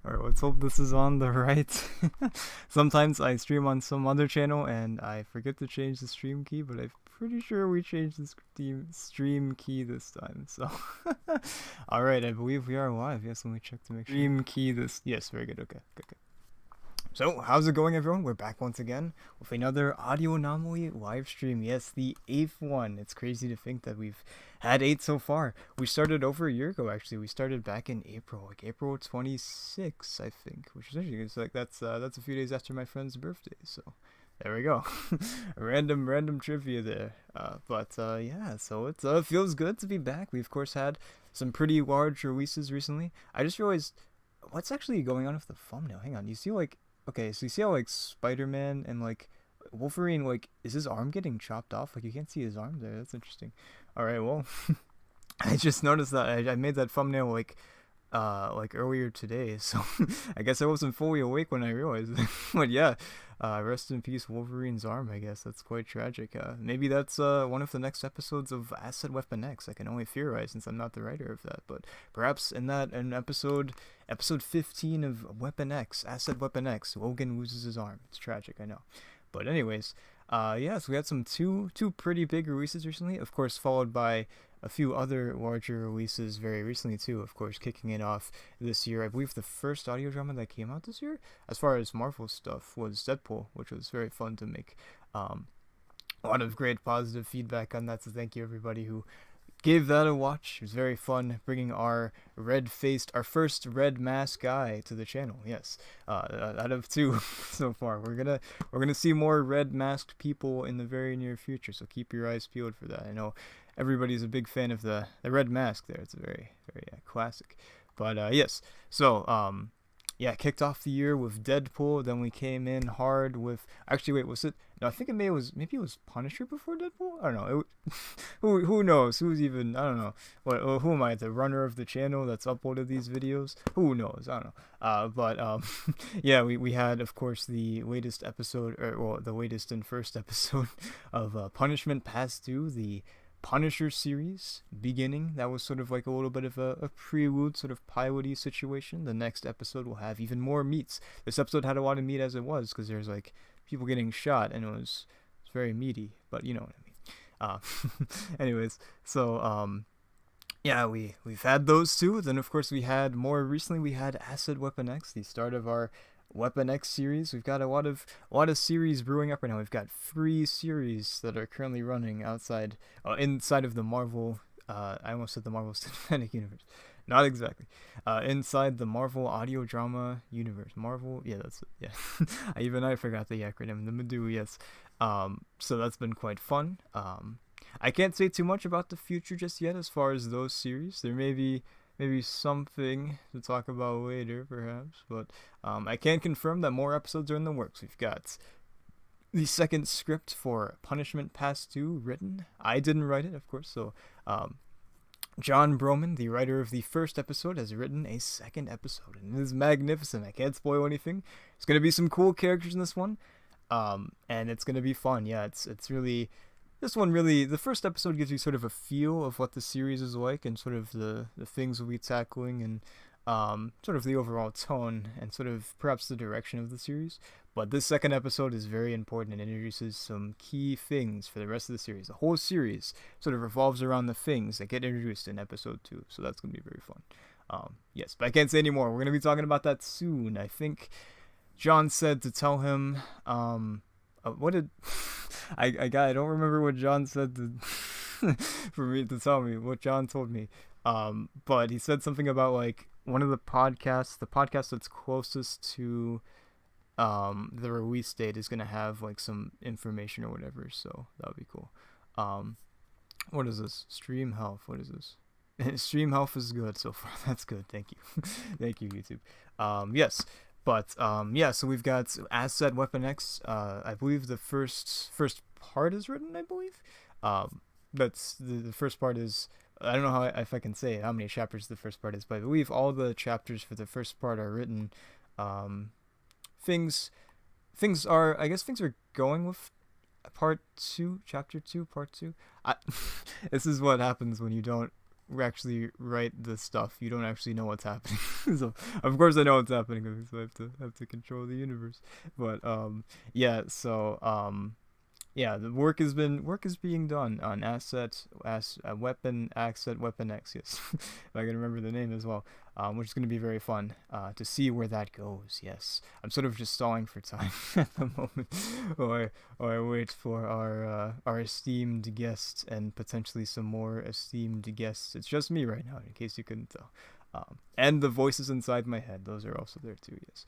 Alright, let's hope this is on the right. Sometimes I stream on some other channel and I forget to change the stream key, but I'm pretty sure we changed the stream key this time. So, alright, I believe we are live. Yes, let me check to make sure. Stream key this. Yes, very good. Okay, good. So, how's it going, everyone? We're back once again with another Audio Anomaly live stream. Yes, the 8th one. It's crazy to think that we've had 8 so far. We started over a year ago, actually. We started back in April, like April 26th, I think, which is interesting. It's like that's a few days after my friend's birthday. So, there we go. random trivia there. Yeah, so it feels good to be back. We of course had some pretty large releases recently. I just realized what's actually going on with the thumbnail. Hang on, you see like. Okay, so you see how like Spider-Man and like Wolverine, like, is his arm getting chopped off? Like you can't see his arm there. That's interesting. All right, well, I just noticed that I made that thumbnail like earlier today, so I guess I wasn't fully awake when I realized it. But yeah, rest in peace Wolverine's arm. I guess that's quite tragic. Maybe that's one of the next episodes of Asset Weapon X. I can only theorize since I'm not the writer of that, but perhaps in episode 15 of Weapon X, Asset Weapon X, Logan loses his arm. It's tragic, I know. But anyways, yeah, so we had some two pretty big releases recently, of course, followed by a few other larger releases very recently too, of course, kicking it off this year. I believe the first audio drama that came out this year, as far as Marvel stuff, was Deadpool, which was very fun to make. A lot of great positive feedback on that, so thank you everybody who gave that a watch. It was very fun bringing our first red mask guy to the channel. Yes, out of 2 so far. We're gonna see more red masked people in the very near future. So keep your eyes peeled for that. I know everybody's a big fan of the red mask there. It's a very classic. But yes, so yeah, kicked off the year with Deadpool. Then we came in hard with. Actually, wait, was it? No, I think maybe it was Punisher before Deadpool. I don't know. Who knows? Who's even? I don't know. Who am I? The runner of the channel that's uploaded these videos? Who knows? I don't know. But yeah, we had of course the latest episode, the latest and first episode of Punishment Pass 2, the Punisher series beginning. That was sort of like a little bit of a prelude, sort of piloty situation. The next episode will have even more meats. This episode had a lot of meat as it was, because there's like people getting shot, and it was very meaty, but you know what I mean. Anyways, so yeah, we've had those two. Then of course we had more recently, we had Acid Weapon X, the start of our Weapon X series. We've got a lot of series brewing up right now. We've got 3 series that are currently running inside of the Marvel. I almost said the Marvel Cinematic Universe. Not exactly. Inside the Marvel audio drama universe. Marvel, yeah, that's it. Yeah, I forgot the acronym. The MADU, yes. So that's been quite fun. I can't say too much about the future just yet as far as those series. There may be maybe something to talk about later, perhaps. But I can confirm that more episodes are in the works. We've got the second script for Punishment Pass 2 written. I didn't write it, of course. So John Broman, the writer of the first episode, has written a second episode, and it is magnificent. I can't spoil anything. There's gonna be some cool characters in this one, and it's gonna be fun. Yeah, it's really. This one really, the first episode gives you sort of a feel of what the series is like, and sort of the things we'll be tackling, and sort of the overall tone, and sort of perhaps the direction of the series. But this second episode is very important and introduces some key things for the rest of the series. The whole series sort of revolves around the things that get introduced in episode 2, so that's going to be very fun. Yes, but I can't say anymore. We're going to be talking about that soon. I think John said to tell him, what did... I don't remember what John said for me to tell me what John told me. But he said something about like one of the podcast that's closest to the release date is gonna have like some information or whatever. So that would be cool. What is this? Stream health. What is this? Stream health is good so far. That's good. Thank you. Thank you, YouTube. Yes. But yeah, so we've got Asset Weapon X. I believe the first part is written. I believe. That's the first part is. I don't know if I can say how many chapters the first part is, but I believe all the chapters for the first part are written. Things are. I guess things are going with part 2, chapter 2, part 2. This is what happens when you don't actually write the stuff, you don't actually know what's happening. So of course I know what's happening, because I have to control the universe. But yeah. So yeah, the work is being done on weapon asset weapon X. Yes, if I can remember the name as well. Which is going to be very fun to see where that goes. Yes, I'm sort of just stalling for time at the moment, or I wait for our esteemed guest and potentially some more esteemed guests. It's just me right now, in case you couldn't tell. And the voices inside my head, those are also there too. Yes.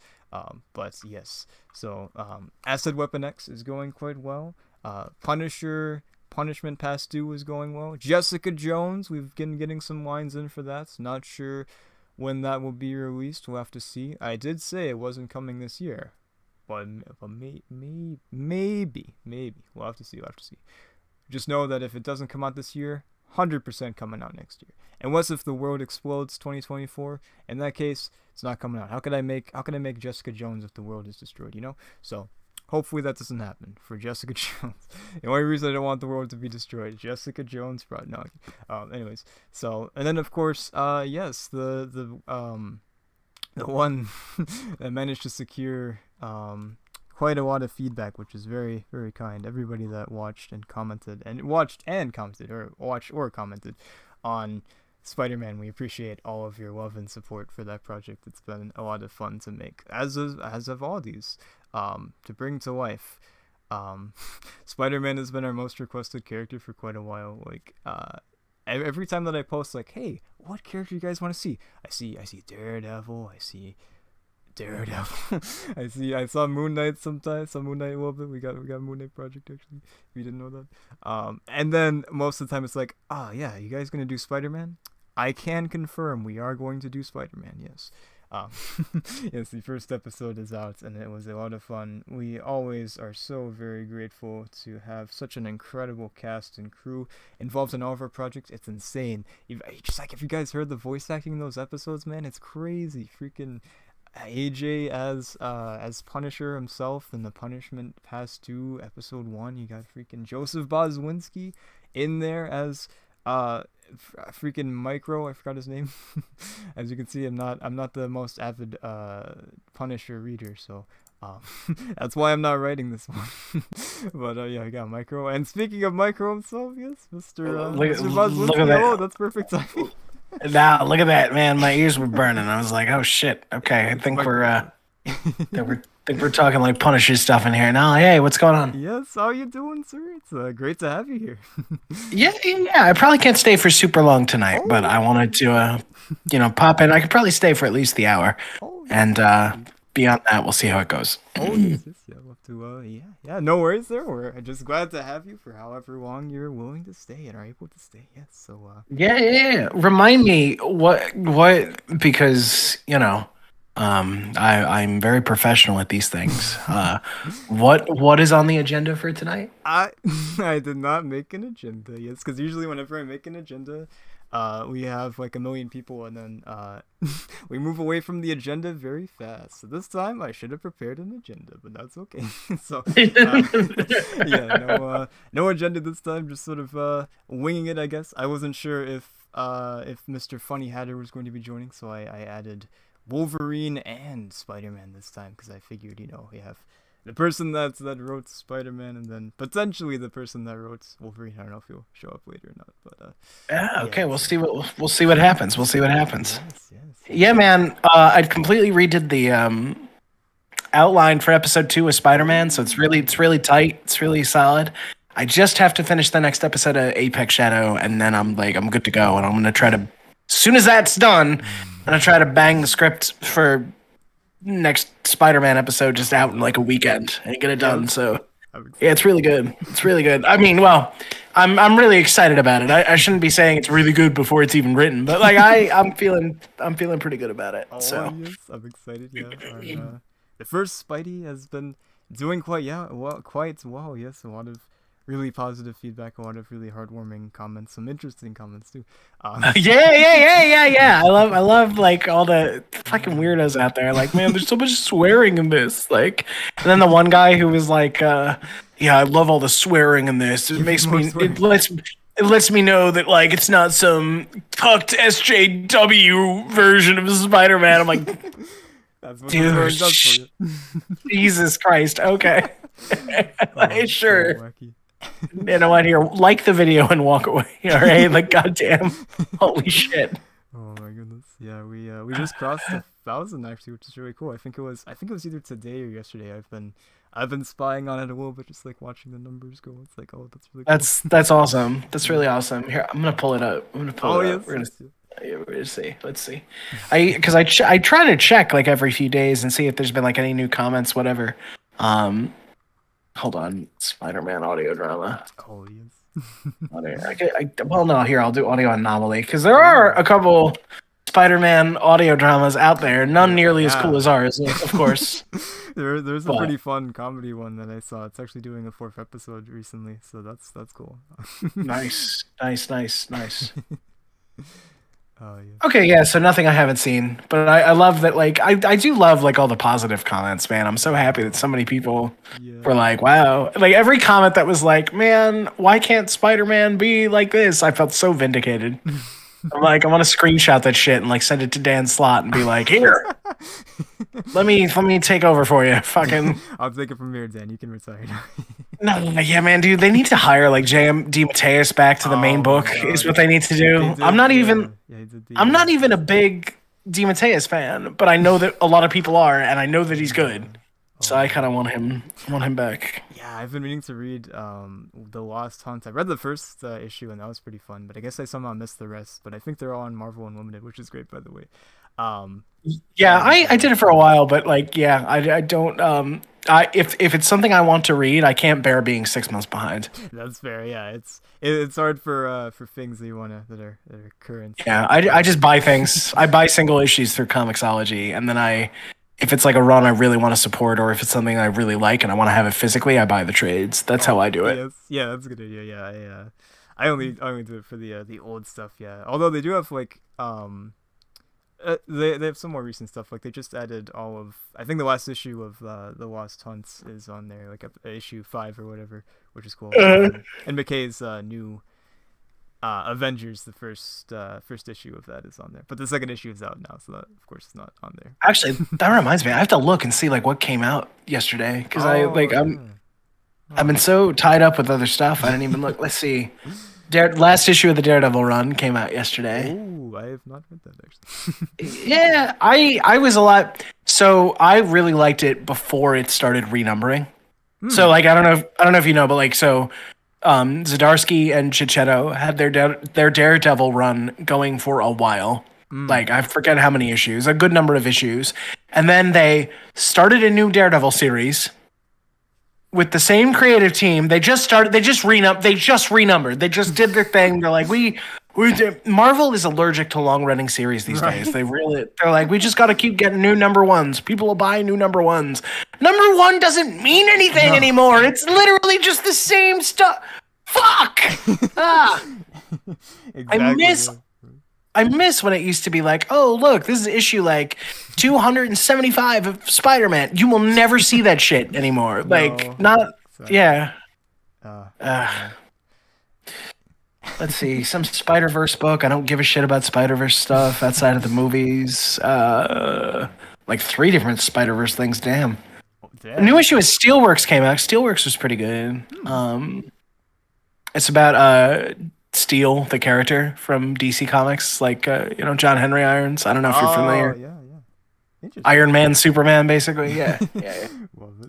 But yes, so Asset Weapon X is going quite well. Punisher Punishment Past Due is going well. Jessica Jones, we've been getting some lines in for that. Not sure when that will be released. We'll have to see. I did say it wasn't coming this year, but maybe we'll have to see. Just know that if it doesn't come out this year, 100% coming out next year. Unless if the world explodes 2024, in that case, it's not coming out. How could I make Jessica Jones if the world is destroyed? So. Hopefully that doesn't happen for Jessica Jones. The only reason I don't want the world to be destroyed, Jessica Jones, no. Anyways, so, and then of course, yes, the one that managed to secure quite a lot of feedback, which is very, very kind. Everybody that watched and commented or commented on Spider-Man, we appreciate all of your love and support for that project. It's been a lot of fun to make, as of all these. To bring to life. Spider-Man has been our most requested character for quite a while. Like, every time that I post, like, hey, what character you guys want to see? I see Daredevil. I saw Moon Knight sometimes. Saw Moon Knight a little bit. We got Moon Knight Project, actually. If you didn't know that. And then most of the time it's like, yeah, you guys gonna do Spider-Man? I can confirm we are going to do Spider-Man. Yes. Yes, the first episode is out, and it was a lot of fun. We always are so very grateful to have such an incredible cast and crew involved in all of our projects. It's insane. If you guys heard the voice acting in those episodes, man, it's crazy. Freaking AJ as Punisher himself in the Punishment Past Due episode 1. You got freaking Joseph Bozwinski in there as freaking Micro. I forgot his name. As you can see, I'm not the most avid Punisher reader, so that's why I'm not writing this one. But yeah, I got Micro. And speaking of Micro himself, yes, Mr. Bozwinski. Look at that. Oh, that's perfect timing. Now look at that, man. My ears were burning. I was like, oh shit. Okay, I think we're talking like Punisher stuff in here now. Hey, what's going on? Yes, how you doing, sir? It's great to have you here. Yeah. I probably can't stay for super long tonight, but I wanted to, pop in. I could probably stay for at least the hour, and beyond that, we'll see how it goes. Yes, yeah, we'll have to, yeah, no worries there. We're just glad to have you for however long you're willing to stay and are able to stay. Yes, so. Yeah. Remind me what because I'm very professional at these things. What is on the agenda for tonight? I did not make an agenda. Yes, because usually whenever I make an agenda, we have like a million people, and then we move away from the agenda very fast. So this time I should have prepared an agenda, but that's okay. So yeah, no agenda this time. Just sort of winging it, I guess. I wasn't sure if Mr. Funny Hatter was going to be joining, so I added Wolverine and Spider-Man this time, because I figured, we have the person that wrote Spider-Man, and then potentially the person that wrote Wolverine. I don't know if he'll show up later or not, but okay, we'll see what happens. We'll see what happens. Yes. Yeah, man. I completely redid the outline for episode 2 of Spider-Man, so it's really tight. It's really solid. I just have to finish the next episode of Apex Shadow, and then I'm good to go. And I'm gonna try to, as soon as that's done, I'm gonna try to bang the script for next Spider-Man episode just out in like a weekend and get it done. So yeah, it's really good. It's really good. I mean, well, I'm really excited about it. I shouldn't be saying it's really good before it's even written, but like I'm feeling pretty good about it. So yes, I'm excited. Yeah, the first Spidey has been doing quite well. Yes, a lot of really positive feedback, a lot of really heartwarming comments, some interesting comments too. Yeah. I love like all the fucking weirdos out there. Like, man, there's so much swearing in this. Like, and then the one guy who was like, yeah, I love all the swearing in this. It it lets me know that like it's not some tucked SJW version of Spider-Man. I'm like, That's what the dude, throwing does for you. Jesus Christ. Okay, Oh, it's so sure. wacky. You know what? Here, like the video and walk away. All right, like goddamn, holy shit. Oh my goodness. Yeah, we just crossed 1,000 actually, which is really cool. I think it was either today or yesterday. I've been spying on it a little bit, just like watching the numbers go. It's like, oh, that's really cool. That's awesome. That's Yeah. really awesome. Here, I'm gonna pull it up. I'm gonna pull Oh it yes, up. We're gonna yes, yes. yeah, we're gonna see. Let's see. Because I try to check like every few days and see if there's been like any new comments, whatever. Um, hold on. Spider-Man audio drama. Oh yes. Well, no, here I'll do audio anomaly because there are Ooh. a couple Spider-Man audio dramas out there. None nearly as cool Yeah. as ours, of course. There's a But pretty fun comedy one that I saw. It's actually doing a fourth episode recently, so that's cool. nice, nice, nice, nice. Oh yeah. Okay, yeah, so nothing I haven't seen, but I love that. Like, I do love like all the positive comments, man. I'm so happy that so many people were Yeah. like, "Wow!" Like every comment that was like, "Man, why can't Spider-Man be like this?" I felt so vindicated. I'm like, I want to screenshot that shit and like send it to Dan Slott and be like, "Here, let me take over for you." Fucking I'll take it from here, Dan. You can retire now. no, yeah, man, dude. They need to hire like J.M. DeMatteis back to the main Oh my book. Is god. what they need to They do. did, yeah. Yeah, he did I'm the not even a big DeMatteis fan, but I know that a lot of people are, and I know that he's good. So oh I my kind of want him back. yeah, I've been meaning to read The Lost Hunt. I read the first issue and that was pretty fun, but I guess I somehow missed the rest. But I think they're all on Marvel Unlimited, which is great, by the way. Um, Yeah, and I did it for a while, but like, yeah, I don't. If it's something I want to read, I can't bear being 6 months behind. that's fair. Yeah, it's hard for things that you wanna that are current. Yeah, I just buy things. I buy single issues through Comixology, and then if it's like a run I really want to support, or if it's something I really like and I want to have it physically, I buy the trades. That's how Oh I do it. yes, yeah, that's a good idea. Yeah, I only do it for the old stuff. Yeah, although they do have like they have some more recent stuff. Like they just added all of I think the last issue of the Lost Hunts is on there, like issue 5 or whatever, which is cool. And McKay's new Avengers, the first issue of that is on there, but the second issue is out now, so that of course is not on there. Actually, that reminds me. I have to look and see like what came out yesterday because Oh I've been so tied up with other stuff. I didn't even look. Let's see. Last issue of the Daredevil run came out yesterday. Oh, I have not read that actually. Yeah, I was a lot. So I really liked it before it started renumbering. So like I don't know if you know, but like so Zdarsky and Chichetto had their Daredevil run going for a while. Like I forget how many issues, a good number of issues. And then they started a new Daredevil series with the same creative team. They just renumbered. They just did their thing. They're like, Marvel is allergic to long running series these Right. days. They're like, we just got to keep getting new number ones. People will buy new number ones. Number one doesn't mean anything No. anymore. It's literally just the same stuff. Fuck. Ah. Exactly. I miss when it used to be like, oh, look, this is issue like 275 of Spider-Man. You will never see that shit anymore. Like, No. not, Exactly. yeah. Yeah. Let's see, some Spider-Verse book. I don't give a shit about Spider-Verse stuff outside of the movies. Like 3 different Spider-Verse things, damn. Damn. A new issue of Steelworks came out. Steelworks was pretty good. It's about Steel, the character from DC Comics, like John Henry Irons. I don't know if you're familiar. Yeah. Interesting. Iron Man, Superman, basically. Yeah. Yeah. Love it.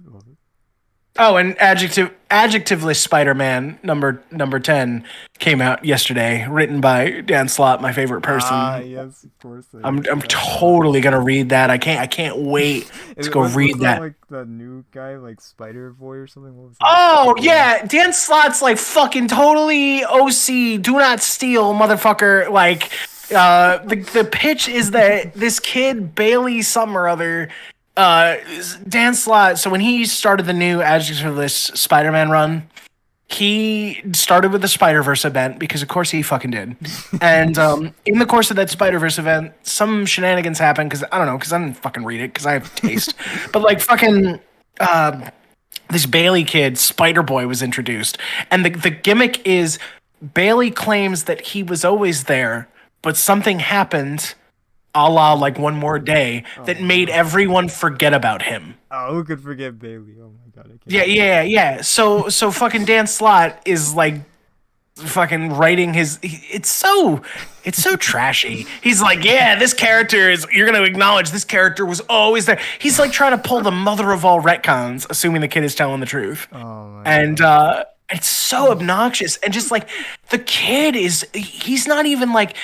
Oh, and adjectiveless Spider-Man number 10 came out yesterday, written by Dan Slott, my favorite person. Yes, of course. I'm totally gonna read that. I can't wait to go read that. Like the new guy, like Spider Boy or something. What was that? Oh yeah, Dan Slott's like fucking totally OC. Do not steal, motherfucker. Like, the pitch is that this kid Bailey something or other, Dan Slott. So when he started the new adjectiveless Spider-Man run, he started with the Spider-Verse event because of course he fucking did. And in the course of that Spider-Verse event, some shenanigans happened because I don't know, because I didn't fucking read it because I have taste. But like fucking this Bailey kid, Spider Boy, was introduced, and the gimmick is Bailey claims that he was always there, but something happened, a la like One More Day, that Oh made no. everyone forget about him. Oh, who could forget Bailey? Oh my god, I can't. Yeah. So fucking Dan Slott is like fucking writing it's so trashy. He's like, yeah, this character is, you're gonna acknowledge this character was always there. He's like trying to pull the mother of all retcons, assuming the kid is telling the truth. Oh my And god. it's so obnoxious. And just like the kid he's not even like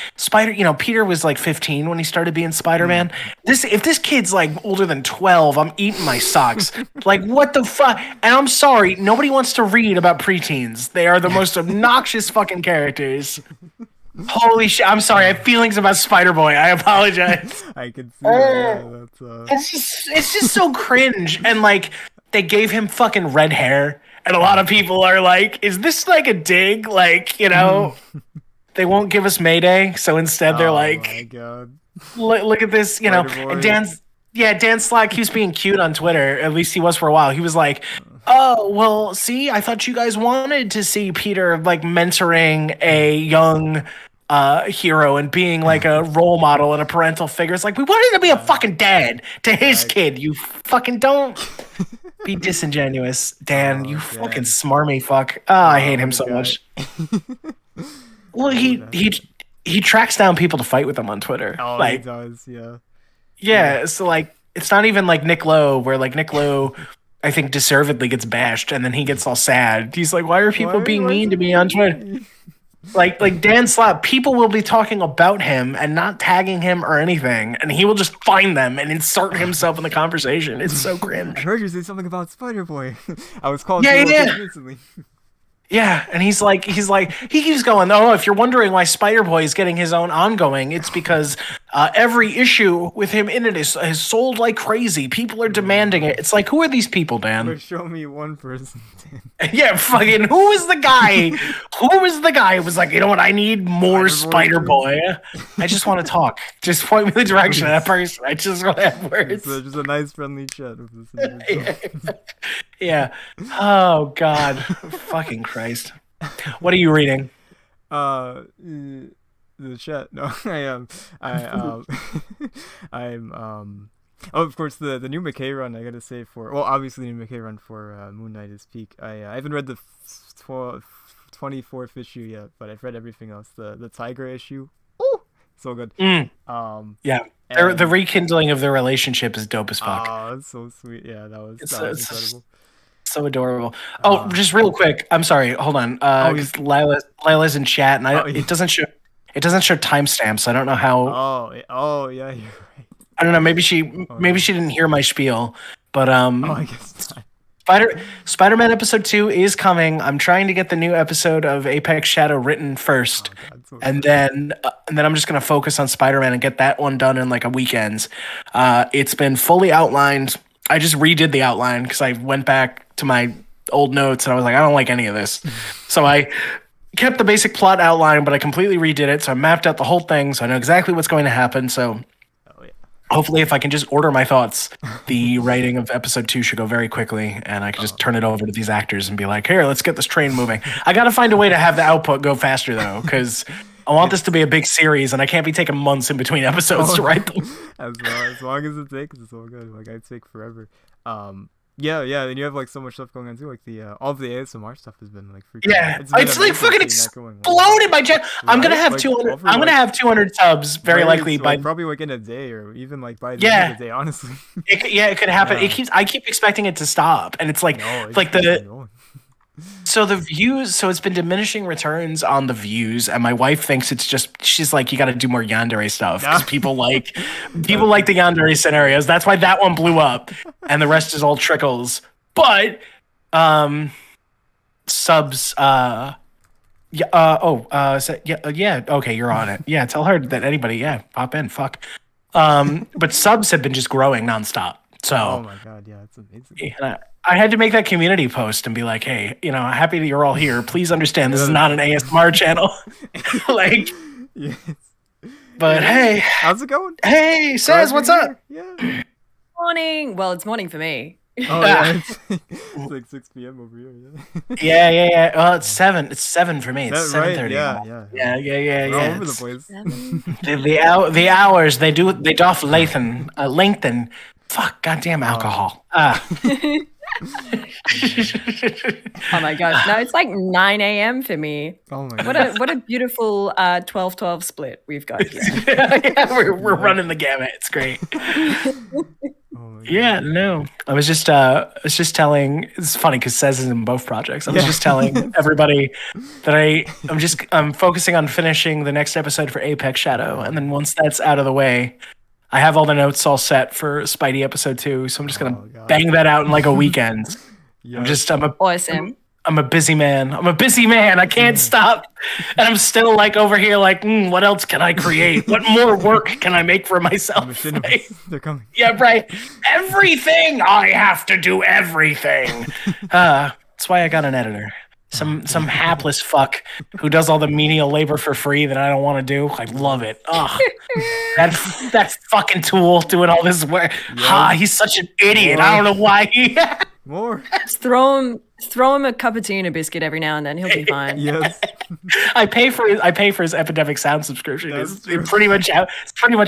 Peter was like 15 when he started being Spider-Man. If this kid's like older than 12, I'm eating my socks. Like, what the fuck? And I'm sorry, nobody wants to read about preteens. They are the most obnoxious fucking characters. Holy shit! I'm sorry. I have feelings about Spider-Boy. I apologize. I can see that. Yeah, that's It's just so cringe. And like they gave him fucking red hair, and a lot of people are like, "Is this like a dig?" Like, they won't give us Mayday, so instead they're oh like, my god. Look at this," Spider-Boy. And Dan Slott keeps being cute on Twitter. At least he was for a while. He was like, "Oh, well, see, I thought you guys wanted to see Peter like mentoring a young hero and being like a role model and a parental figure. It's like, we wanted to be a fucking dad to his kid. You fucking don't be disingenuous, Dan. You fucking smarmy fuck. Oh, I hate him so much." Well, he tracks down people to fight with him on Twitter. Oh, like, he does, yeah. yeah, so like it's not even like Nick Lowe, where like Nick Lowe, I think, deservedly gets bashed and then he gets all sad. He's like, why are people being mean to me on Twitter? Like Dan Slott, people will be talking about him and not tagging him or anything, and he will just find them and insert himself in the conversation. It's so I cringe. heard you say something about Spider-Boy. I was called Yeah. recently. Yeah, and he keeps going, oh, if you're wondering why Spider-Boy is getting his own ongoing, it's because every issue with him in it is sold like crazy. People are demanding it. It's like, who are these people, Dan? But show me one person, Dan. Yeah, fucking, who was the guy? Who was like, you know what, I need more Spider-Boy. I just want to talk. Just point me the direction of that person. I just want to have words. It's just a nice friendly chat with this individual. Yeah. Oh, God. Fucking Christ. What are you reading? The chat. No, I'm oh, of course, the new McKay run. I gotta say, obviously the new McKay run for Moon Knight is peak. I haven't read the 24th issue yet, but I've read everything else. The Tiger issue. Ooh, so good. Yeah. The rekindling of their relationship is dope as fuck. Oh, it's so sweet. Yeah, that was incredible. So adorable. Oh, just real quick. I'm sorry. Hold on. Because Lila's in chat, and it doesn't show timestamps. I don't know how. Oh, yeah, you're right. I don't know. Maybe she didn't hear my spiel, but I guess not. Spider-Man episode 2 is coming. I'm trying to get the new episode of Apex Shadow written first, and then I'm just gonna focus on Spider-Man and get that one done in like a weekend. It's been fully outlined. I just redid the outline because I went back to my old notes and I was like, I don't like any of this. So I kept the basic plot outline, but I completely redid it. So I mapped out the whole thing, so I know exactly what's going to happen. So hopefully, if I can just order my thoughts, the writing of episode 2 should go very quickly, and I can just turn it over to these actors and be like, here, let's get this train moving. I got to find a way to have the output go faster, though, because I want this to be a big series, and I can't be taking months in between episodes to write them. As long as it takes, it's all good. Like, I'd take forever. Yeah, and you have like so much stuff going on too. Like the all of the ASMR stuff has been like freaking. Yeah, it's like fucking exploded my channel. I'm gonna have 200. I'm gonna have 200 subs very likely by probably like in a day or even like by the end of the day. Honestly. It could happen. I keep expecting it to stop, and it's like So the views, so it's been diminishing returns on the views, and my wife thinks it's just, she's like, you got to do more yandere stuff because people like the yandere scenarios. That's why that one blew up, and the rest is all trickles. But subs, okay, you're on it. Yeah, tell her that anybody, pop in, fuck. But subs have been just growing nonstop. So, oh my god, yeah, it's amazing. I had to make that community post and be like, hey, happy that you're all here. Please understand this is not an ASMR channel. Like, yes. But hey, how's it going? Hey, Saz, what's up? Yeah. Morning. Well, it's morning for me. Oh yeah, it's like 6 p.m. over here. Yeah. Well, it's 7. It's 7 for me. Is It's that right? 7:30. Yeah. We're all Yeah. over the place. The hours they doth lengthen. Fuck, goddamn alcohol. Oh my gosh. No, it's like 9 a.m. for me. Oh my What god. a beautiful 12-12 split we've got here. Yeah, we're running the gamut. It's great. Oh my god. Yeah, no. I was just telling. It's funny because Says is in both projects. I was Yeah. just telling everybody that I'm focusing on finishing the next episode for Apex Shadow, and then once that's out of the way, I have all the notes all set for Spidey episode 2. So I'm just gonna Oh, God. bang that out in like a weekend. Yeah. Awesome. I'm a busy man. I can't stop. And I'm still like over here like, what else can I create? What more work can I make for myself? Like, They're coming. yeah, right. Everything. I have to do everything. That's why I got an editor. Some hapless fuck who does all the menial labor for free that I don't want to do. I love it. Ugh. that fucking tool doing all this work. He's such an idiot. I don't know why he More. Just throw him a cup of tea and a biscuit every now and then. He'll be fine. Yes. I pay for his Epidemic Sound subscription. That's It's pretty much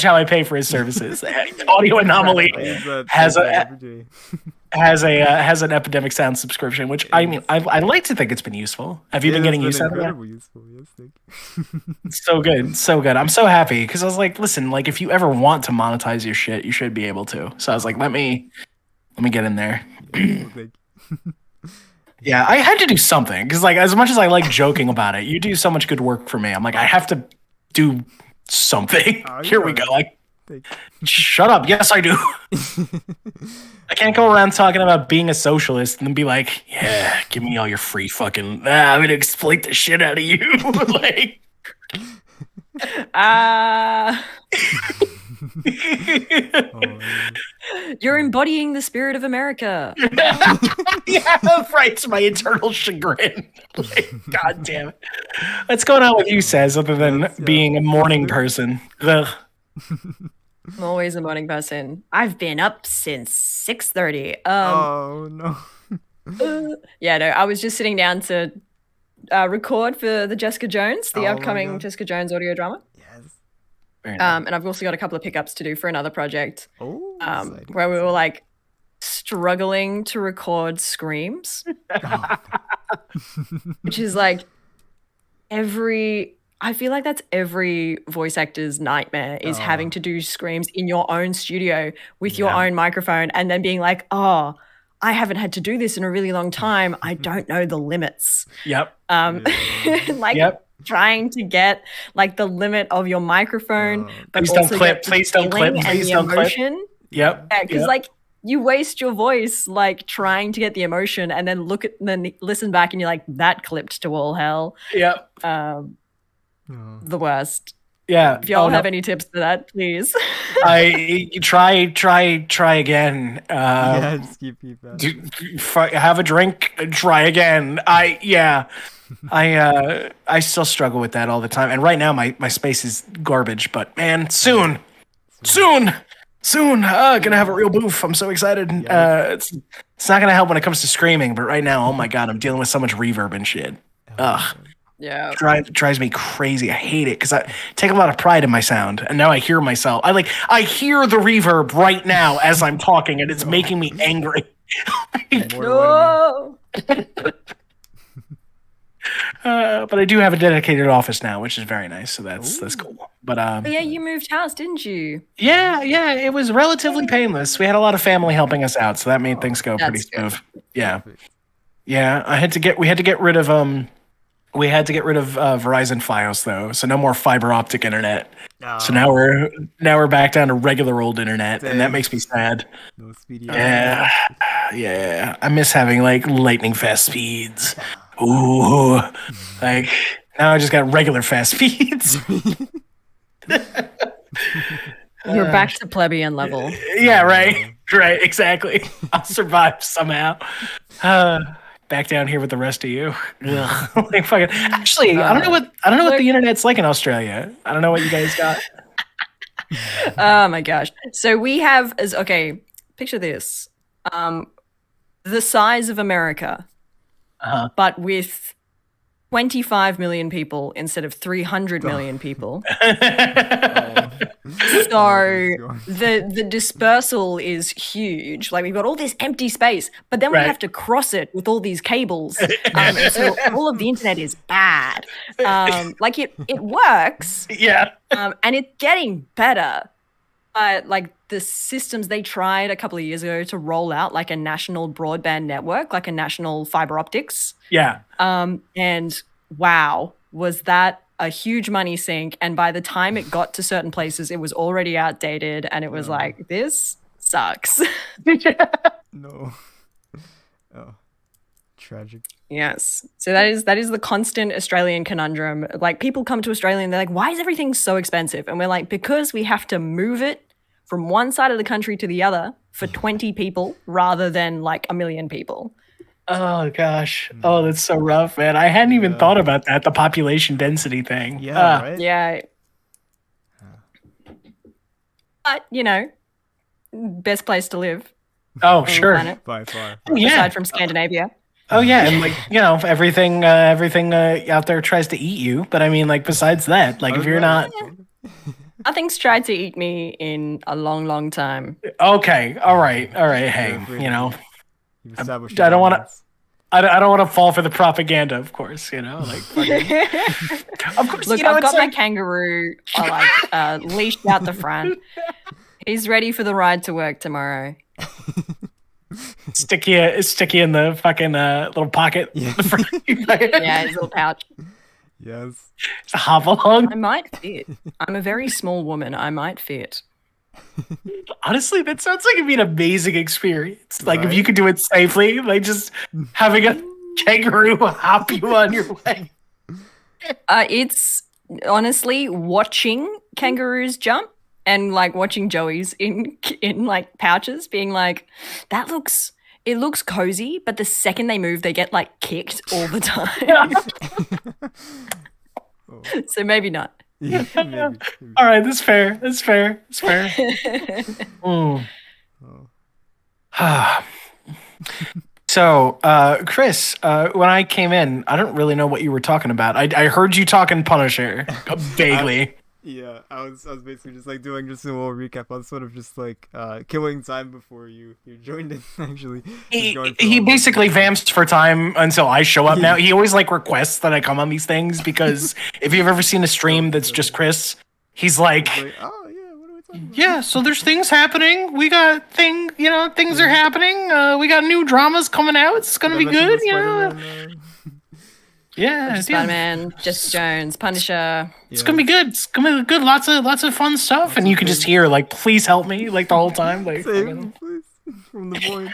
how I pay for his services. Audio Anomaly I use that has every day. has an Epidemic Sound subscription, which I mean I like to think it's been useful. Have you been getting used to it? Incredibly useful. Yes, thank you. It's so good. I'm so happy because I was like, listen, like if you ever want to monetize your shit, you should be able to. So I was like, let me get in there. Thank you. Yeah, I had to do something because, like, as much as I like joking about it, you do so much good work for me. I'm like, I have to do something. Here we go. Like, shut up. Yes, I do. I can't go around talking about being a socialist and then be like, yeah, give me all your free fucking. I'm gonna exploit the shit out of you. Like, You're embodying the spirit of America. yeah, right. It's my internal chagrin. Like, God damn it. What's going on with you, Says, other than being a morning person? Ugh. I'm always a morning person. I've been up since 6:30. Oh no. Yeah, no, I was just sitting down to record for the Jessica Jones, the Oh my upcoming God. Jessica Jones audio drama. Yes. Very nice. And I've also got a couple of pickups to do for another project Oh. where we were like struggling to record screams, which is like I feel like that's every voice actor's nightmare is having to do screams in your own studio with your own microphone and then being like, oh, I haven't had to do this in a really long time. I don't know the limits. Yep. Trying to get like the limit of your microphone, but Please don't also clip. get the Please don't clip. feeling and Please the don't clip. emotion. Yep. Yeah, because like you waste your voice like trying to get the emotion and then listen back and you're like, that clipped to all hell. Yep. The worst. Yeah. If y'all have any tips for that, please. I try again. Yeah, just keep that. Have a drink. Try again. I still struggle with that all the time. And right now my space is garbage. But man, soon. Gonna have a real booth. I'm so excited. Yes. It's not gonna help when it comes to screaming. But right now, oh my god, I'm dealing with so much reverb and shit. Ugh. Yeah. Drives me crazy. I hate it because I take a lot of pride in my sound, and now I hear myself. I hear the reverb right now as I'm talking, and it's making me angry. No. But I do have a dedicated office now, which is very nice. So that's cool. But Yeah, you moved house, didn't you? yeah, it was relatively painless. We had a lot of family helping us out, so that made things go pretty That's good. smooth. Yeah. We had to get rid of Verizon Fios though, so no more fiber optic internet. So now we're back down to regular old internet, and that makes me sad. No speedy. Yeah. I miss having like lightning fast speeds. Ooh, like now I just got regular fast speeds. You're back to plebeian level. Yeah, right, exactly. I'll survive somehow. Back down here with the rest of you. Ugh. Like fucking. Actually, I don't know what the internet's like in Australia. I don't know what you guys got. Oh my gosh. So we have picture this. the size of America, but with 25 million people instead of 300 million people. So the dispersal is huge. Like we've got all this empty space, but then we have to cross it with all these cables. And so all of the internet is bad. Like it works. Yeah. And it's getting better. But like the systems they tried a couple of years ago to roll out like a national broadband network, like a national fiber optics. Yeah. And wow, was that a huge money sink. And by the time it got to certain places, it was already outdated. And it was like, this sucks. No. Oh, tragic. Yes. So that is the constant Australian conundrum. Like people come to Australia and they're like, why is everything so expensive? And we're like, because we have to move it from one side of the country to the other for 20 people rather than like 1 million people. Oh gosh. Oh, that's so rough, man. I hadn't even thought about that, the population density thing. Yeah, right? Yeah. But, you know, best place to live. Oh, sure. By far. Yeah. Aside from Scandinavia. Oh yeah, and like, you know, everything out there tries to eat you, but I mean, like, besides that, like, if you're not Nothing's tried to eat me in a long, long time. okay, all right, hey, you know, I don't want to. I don't want to fall for the propaganda, of course. You know, like of course. Look, you know, I've got like... my kangaroo leashed out the front. He's ready for the ride to work tomorrow. Sticky in the fucking little pocket. Yeah. Yeah, his little pouch. Yes. Hop along. I might fit. I'm a very small woman. I might fit. Honestly, that sounds like it'd be an amazing experience. Like if you could do it safely, like just having a kangaroo hop you on your way. It's honestly watching kangaroos jump and like watching joeys in like pouches, being like, it looks cozy, but the second they move, they get like kicked all the time. So maybe not. Yeah, maybe. All right, that's fair. So, Chris, when I came in, I don't really know what you were talking about. I heard you talking Punisher vaguely. I was basically just like doing just a little recap. I was sort of just like killing time before you joined in. Actually, he basically vamps for time until I show up. Now he always like requests that I come on these things because if you've ever seen a stream that's just Chris, he's like, oh yeah, what are we talking about? Yeah, so there's things happening. We got things are happening. We got new dramas coming out. It's gonna be good, you know. Yeah, Spider-Man, Jessica Jones, Punisher. It's gonna be good. It's gonna be good. Lots of fun stuff, and you can just hear like, "Please help me!" like the whole time. Like, save me, please, from the void.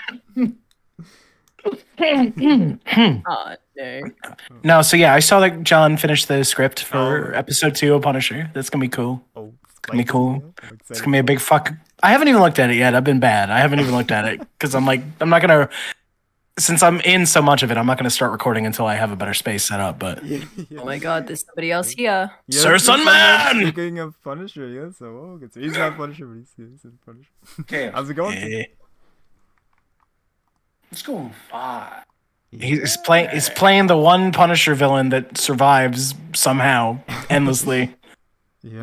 Oh no. No, so yeah, I saw that John finished the script for episode 2 of Punisher. That's gonna be cool. Oh, it's gonna be cool. It's gonna be a big fuck. I haven't even looked at it yet. I've been bad. I haven't even looked at it because I'm not gonna. Since I'm in so much of it, I'm not going to start recording until I have a better space set up. But Oh my god, there's somebody else here. Yes, Sir Sunman! Speaking of Punisher, yes. So he's not Punisher, but he's in Punisher. Okay, How's it going? it's going fine. He's playing the one Punisher villain that survives somehow endlessly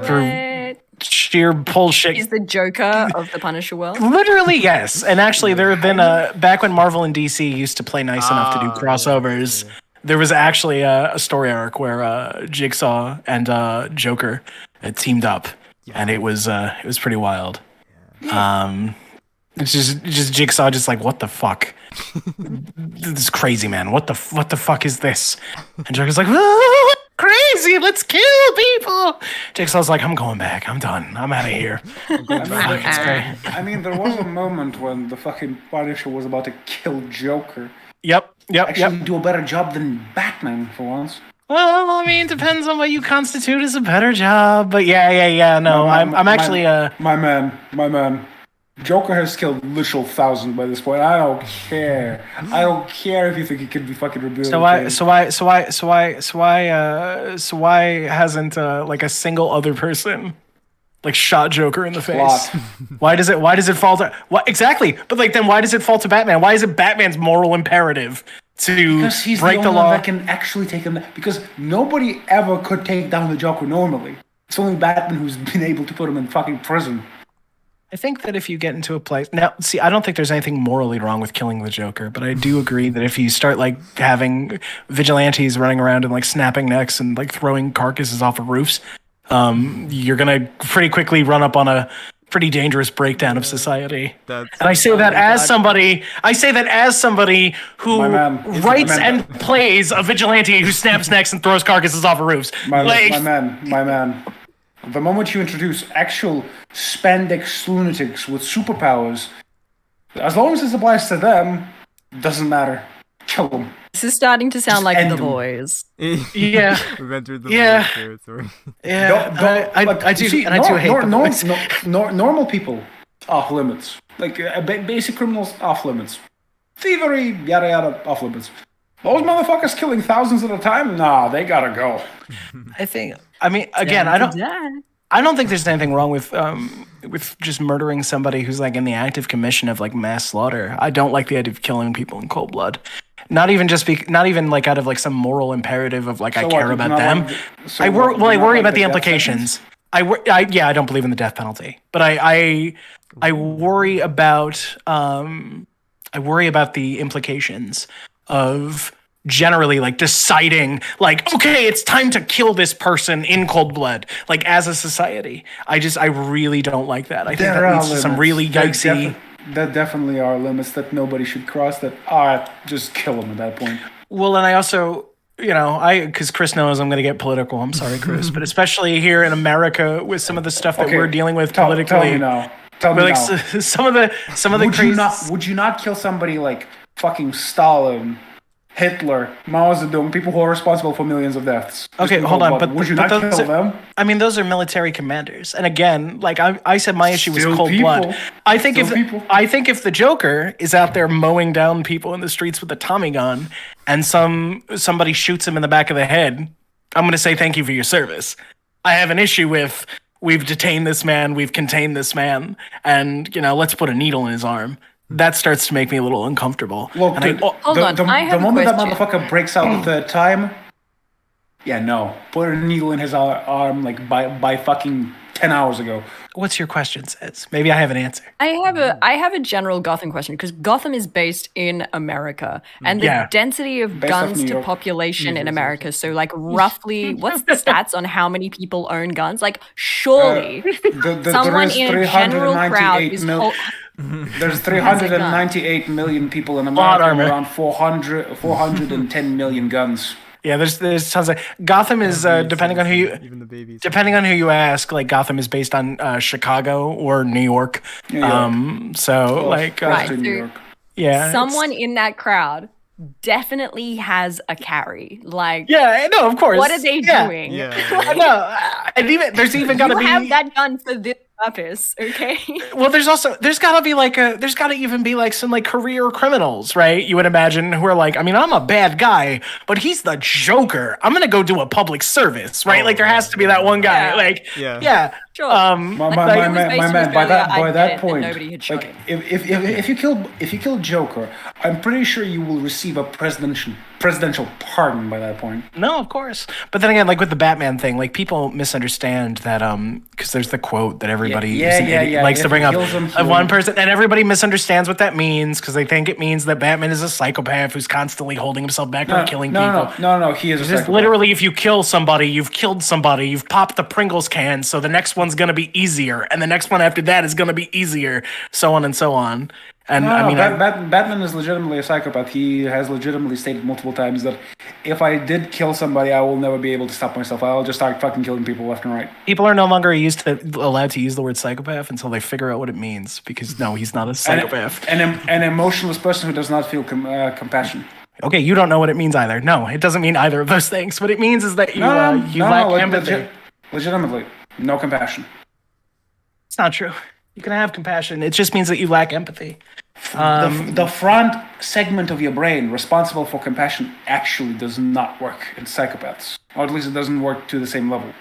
for What? sheer bullshit. He's the Joker of the Punisher world. Literally, yes. And actually, there have been back when Marvel and DC used to play nice enough to do crossovers. There was actually a story arc where Jigsaw and Joker teamed up, and it was pretty wild. It's just Jigsaw, just like, what the fuck? This is crazy, man. What the fuck is this? And Joker's like, "Ah, crazy, let's kill people." Jigsaw's like, I'm going back. I'm done. I'm out of here. I mean, there was a moment when the fucking Punisher was about to kill Joker. Yep. Actually, do a better job than Batman for once. Well, I mean, it depends on what you constitute as a better job. But yeah. No, I'm actually my man. Joker has killed literal thousands by this point. I don't care. I don't care if you think he can be fucking rebuilt. So why hasn't like a single other person like shot Joker in the Plot. face. Why does it fall to what exactly? But like then why does it fall to Batman? Why is it Batman's moral imperative to Because he's break the the only one law? that can actually take him. Because nobody ever could take down the Joker normally. It's only Batman who's been able to put him in fucking prison. I think that if you get into a place now, see, I don't think there's anything morally wrong with killing the Joker, but I do agree that if you start like having vigilantes running around and like snapping necks and like throwing carcasses off of roofs, you're gonna pretty quickly run up on a pretty dangerous breakdown of society. And I say that as somebody. I say that as somebody who My man. writes My man. and plays a vigilante who snaps necks and throws carcasses off of roofs. My man. The moment you introduce actual spandex lunatics with superpowers, as long as it applies to them, doesn't matter. Kill them. This is starting to sound Just like end The them. Boys. Yeah. We've entered the Yeah. Boys territory. Yeah, I do hate the boys. Normal people off limits. Like basic criminals off limits. Thievery, yada yada, off limits. Those motherfuckers killing thousands at a time? Nah, they gotta go. I mean, again, I don't think there's anything wrong with just murdering somebody who's like in the active commission of like mass slaughter. I don't like the idea of killing people in cold blood. Not even like out of like some moral imperative of like I care about them. I worry about the implications. I don't believe in the death penalty, but I worry about the implications of generally like deciding like, okay, it's time to kill this person in cold blood, like as a society. I really don't like that. I think that leads to some really yikesy. There definitely are limits that nobody should cross. That just kill them at that point. Well, and I also, because Chris knows I'm going to get political. I'm sorry, Chris, but especially here in America with some of the stuff that we're dealing with politically. Tell me now. Some of the crazy. Would you not kill somebody like fucking Stalin, Hitler, Mao Zedong, people who are responsible for millions of deaths? Okay, hold on, but would you not kill them? I mean, those are military commanders, and again, like I said, my issue was Still cold people. blood. I think Still if the Joker is out there mowing down people in the streets with a Tommy gun, and somebody shoots him in the back of the head, I'm gonna say thank you for your service. I have an issue with we've detained this man, we've contained this man, and let's put a needle in his arm. That starts to make me a little uncomfortable. Well, Hold on, I have the a moment that question. motherfucker breaks out the third time, yeah, no, put a needle in his arm like by fucking 10 hours ago. What's your question, Says? Maybe I have an answer. I have a general Gotham question because Gotham is based in America and the density of Based off guns New to York. population in America. So like roughly, what's the stats on how many people own guns? Like surely someone in a general crowd is There's 398 million people in America, and around 410 million guns. Yeah, there's tons of Gotham is depending on who you ask. Like Gotham is based on Chicago or New York. New York. Right, New so- York. Yeah, someone in that crowd definitely has a carry. Like, yeah, no, of course. what are they doing? Yeah. No, and even there's even got to You be. have that gun for this purpose, okay? Well, there's got to even be like some like career criminals, right? You would imagine who are like, I mean, I'm a bad guy, but he's the Joker. I'm gonna go do a public service, right? Like there has to be that one guy, Yeah. like Yeah. Sure. My man, by that point, nobody had shot like him. if you kill Joker, I'm pretty sure you will receive a presidential pardon by that point. No, of course. But then again, like with the Batman thing, like people misunderstand that because there's the quote that everybody likes to bring up of one person, and everybody misunderstands what that means because they think it means that Batman is a psychopath who's constantly holding himself back from killing people. No, he is a Just psychopath. literally, if you kill somebody, you've killed somebody. You've popped the Pringles can, so the next one's gonna be easier, and the next one after that is gonna be easier, so on and so on. And I mean, Batman is legitimately a psychopath. He has legitimately stated multiple times that if I did kill somebody, I will never be able to stop myself. I'll just start fucking killing people left and right. people are no longer allowed to use the word psychopath until they figure out what it means. Because no, he's not a psychopath. An emotionless person who does not feel compassion. Okay, you don't know what it means either. No, it doesn't mean either of those things. What it means is that you lack empathy. Legitimately, no compassion. It's not true. You can have compassion. It just means that you lack empathy. The front segment of your brain responsible for compassion actually does not work in psychopaths, or at least it doesn't work to the same level.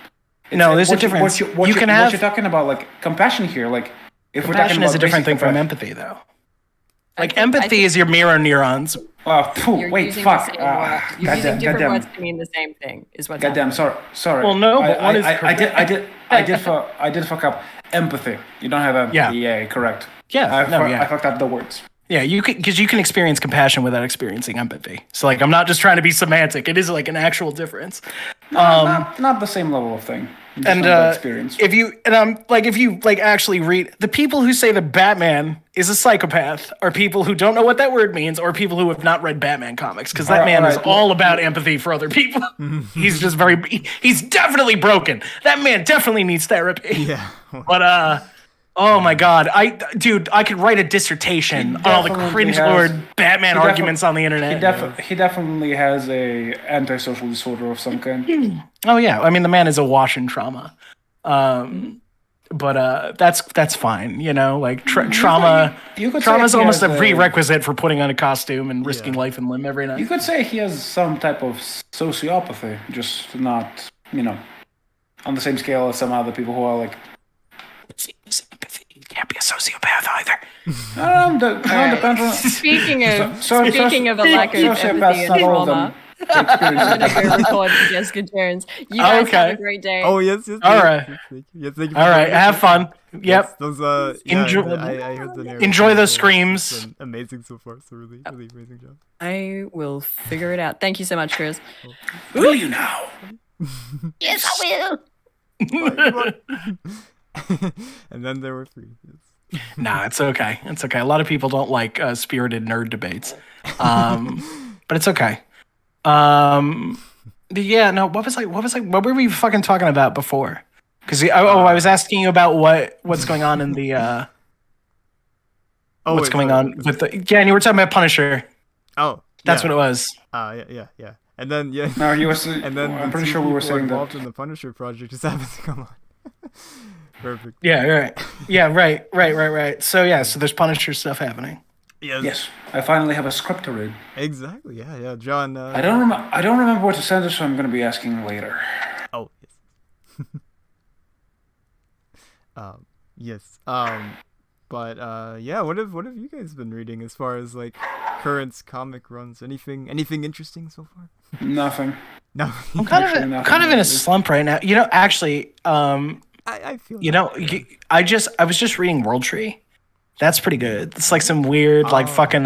No, there's a What you- difference. What You can what have you're talking about, like compassion here. Like if we're talking compassion about is a different basic thing from compassion- empathy, though. I Like think- I empathy think is your mirror neurons. you're Wait, using fuck. the same word. You're using different goddamn. words to mean the same thing. Is what's Goddamn, happening. sorry. Well, no, but one is I did fuck up empathy. You don't have empathy. Yeah, correct. Yeah, I fucked up the words. Yeah, you can experience compassion without experiencing empathy. So like, I'm not just trying to be semantic. It is like an actual difference. Not the same level of thing. Just And not the experience. if you actually read the people who say that Batman is a psychopath are people who don't know what that word means, or people who have not read Batman comics, because that man is Alright. all about empathy for other people. He's just he's definitely broken. That man definitely needs therapy. Yeah. But oh my god, I could write a dissertation on all the definitely cringe has- lord Batman he defi- arguments on the internet. He definitely has a antisocial disorder of some kind. Oh yeah, I mean the man is awash in trauma, but that's fine, you know. Like trauma, you could say trauma is he almost a has prerequisite for putting on a costume and risking Yeah. life and limb every You night. could say he has some type of sociopathy, just not, on the same scale as some other people who are like. You can't be a sociopath either. Depends on. Speaking of So- speaking of a lack of sociopaths, empathy not and all of trauma, them. Experience I'm it. gonna go record for Jessica Jones. You guys Okay. have a great day. Oh yes. All right. Yes, thank you. Yes, thank you. All right, have fun. Yep. Yes, those Enjoy- I heard the narration. enjoy those It's screams. been amazing so far. So really amazing job. I will figure it out. Thank you so much, Chris. Will you now? Yes, I will. And then there were 3. Yes. Nah, it's okay. It's okay. A lot of people don't like spirited nerd debates, but it's okay. Yeah. No. What were we fucking talking about before? Because I was asking you about what's going on in the what's going on with the and you were talking about Punisher. Oh, That's yeah. what it was. Yeah. And then No, he was. and then I'm the pretty two sure we were people saying that. involved in the Punisher project just happened to come on. Perfect. Yeah. Right. Yeah. Right. So there's Punisher stuff happening. Yes, I finally have a script to read. Exactly. Yeah. John. I don't remember what to send it, so I'm going to be asking later. Oh yes. Yes. But yeah. What have you guys been reading as far as like current comic runs? Anything interesting so far? Nothing. No. I'm Actually, nothing. kind of in a slump right now. You know, actually, I feel. you know, I was just reading World Tree. That's pretty good. It's like some weird, like fucking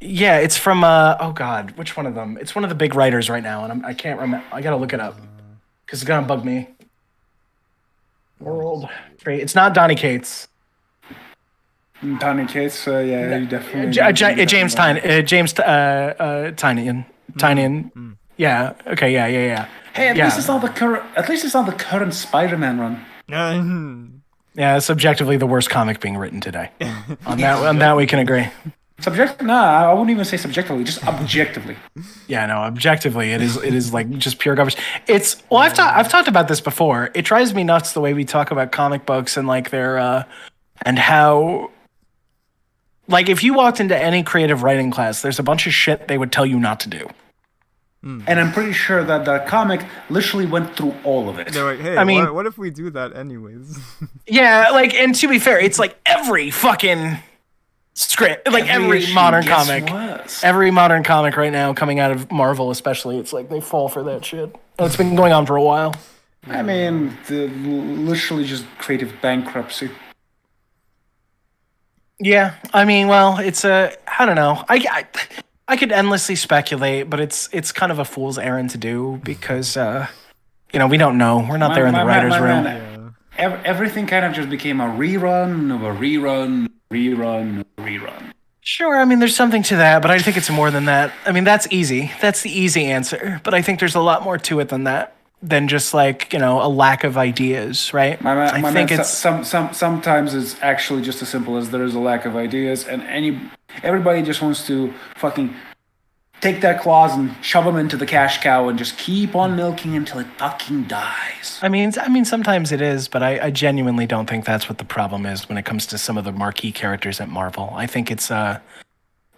yeah, it's from oh god, which one of them? It's one of the big writers right now, and I can't remember. I gotta look it up because it's gonna bug me. World Tree. It's not Donny Cates. Donny Cates, yeah, you definitely. James Tynion. Tynion. Yeah. Okay. Yeah. Hey, at Yeah. least it's not the current. At least it's not the current Spider-Man run. Yeah, it's objectively the worst comic being written today. On that we can agree. Nah, I wouldn't even say subjectively, just objectively. Yeah, no, objectively, it is like just pure garbage. I've talked about this before. It drives me nuts the way we talk about comic books and like their and how, like, if you walked into any creative writing class, there's a bunch of shit they would tell you not to do. And I'm pretty sure that the comic literally went through all of it. They're like, hey, I mean- what if we do that anyways? Yeah, like, and to be fair, it's like every fucking script, like every issue, modern guess comic, what? every modern comic right now coming out of Marvel, especially, it's like they fall for that shit. And it's been going on for a while. I mean, literally just creative bankruptcy. Yeah, I mean, well, it's I don't know. I could endlessly speculate, but it's kind of a fool's errand to do because we don't know. We're not there in the writers' room. Yeah. Everything kind of just became a rerun of a rerun, rerun, rerun. Sure, I mean, there's something to that, but I think it's more than that. I mean, that's easy. That's the easy answer. But I think there's a lot more to it than that. Than just like, a lack of ideas, right? I think it's sometimes it's actually just as simple as there is a lack of ideas, and everybody just wants to fucking take that clause and shove them into the cash cow and just keep on milking until it fucking dies. I mean, sometimes it is, but I genuinely don't think that's what the problem is when it comes to some of the marquee characters at Marvel. I think it's a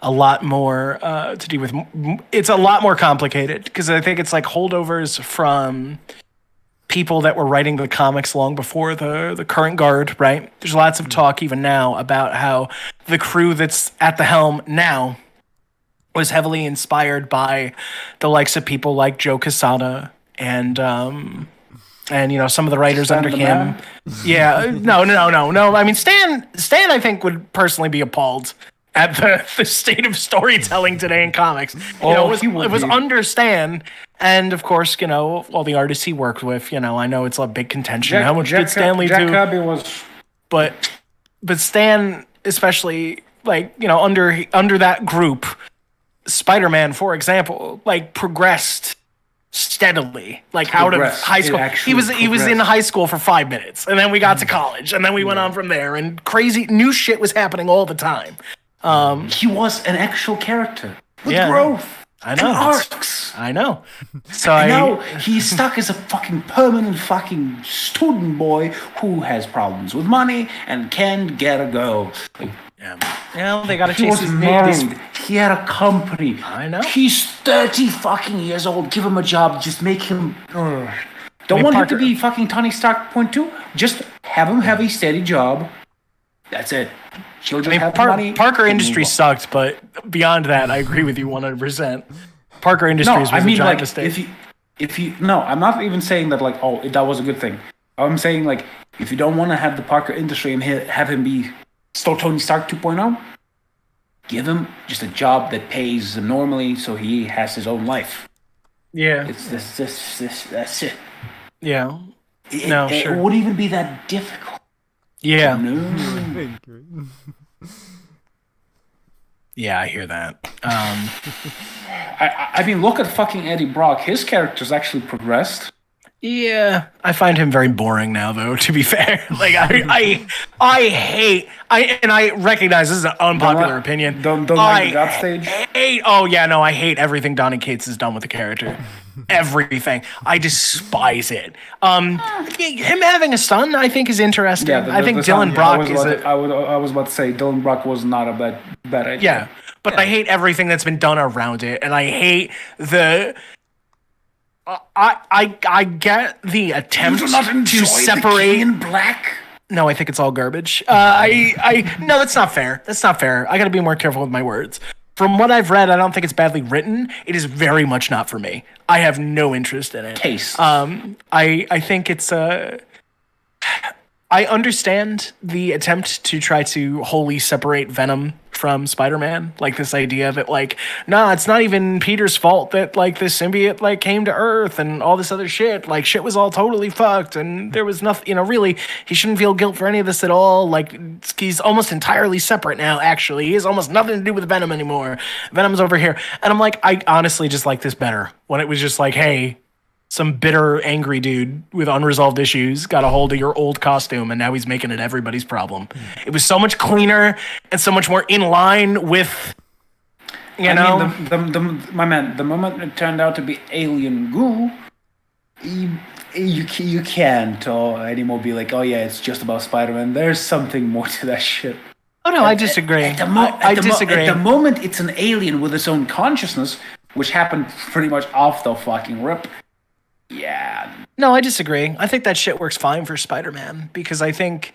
lot more to do with. It's a lot more complicated because I think it's like holdovers from people that were writing the comics long before the current guard, right? There's lots of talk even now about how the crew that's at the helm now was heavily inspired by the likes of people like Joe Quesada and some of the writers Stan under the him. Man? Yeah, no. I mean, Stan, I think would personally be appalled at the state of storytelling today in comics. It was under Stan, and of course, all the artists he worked with. I know it's a big contention. How much did Stanley Jack do? Kirby was, But Stan, especially under that group, Spider-Man, for example, progressed steadily, out of high school. He was in high school for 5 minutes, and then we got to college, and then we went on from there, and crazy new shit was happening all the time. he was an actual character with Yeah. growth. I know. And arcs. I know. So And now he's stuck as a fucking permanent fucking student boy who has problems with money and can't get a girl. they got to He chase was his married. He had a company. I know. He's 30 fucking years old. Give him a job. Just make him. Don't want Parker- him to be fucking Tony Stark point two. Just have him have a steady job. That's it. She'll just have the money. Parker and Industries move on. sucked, but beyond that, I agree with you 100%. Parker Industries was a giant mistake. No, I'm not even saying that that was a good thing. I'm saying if you don't want to have the Parker industry and have him be still Tony Stark 2.0, give him just a job that pays him normally so he has his own life. Yeah. It's that's it. Yeah. It Sure. wouldn't even be that difficult. Yeah. No. Think, right? Yeah, I hear that. I mean, look at fucking Eddie Brock. His character's actually progressed. Yeah, I find him very boring now, though. To be fair, I recognize this is an unpopular opinion. Don't like that stage. I hate everything Donny Cates has done with the character. Everything. I despise it. Him having a son, I think, is interesting. I think Dylan Brock is. I was about to say Dylan Brock was not a bad idea. Yeah, but I hate everything that's been done around it, and I hate the. I get the attempt You do not enjoy to separate. the King in Black. No, I think it's all garbage. No, that's not fair. That's not fair. I got to be more careful with my words. From what I've read, I don't think it's badly written. It is very much not for me. I have no interest in it. Taste. I think it's I understand the attempt to try to wholly separate Venom from Spider-Man, this idea that it's not even Peter's fault that this symbiote came to Earth and all this other shit. Shit was all totally fucked and there was nothing, really, he shouldn't feel guilt for any of this at all. He's almost entirely separate now, actually. He has almost nothing to do with Venom anymore. Venom's over here. And I'm I honestly just like this better when it was just hey, some bitter, angry dude with unresolved issues got a hold of your old costume, and now he's making it everybody's problem. It was so much cleaner and so much more in line with, my man, the moment it turned out to be alien goo, you can't anymore be oh yeah, it's just about Spider-Man. There's something more to that shit. Oh no, I disagree. I disagree. At the moment, it's an alien with its own consciousness, which happened pretty much off the fucking rip. Yeah. No, I disagree. I think that shit works fine for Spider-Man because I think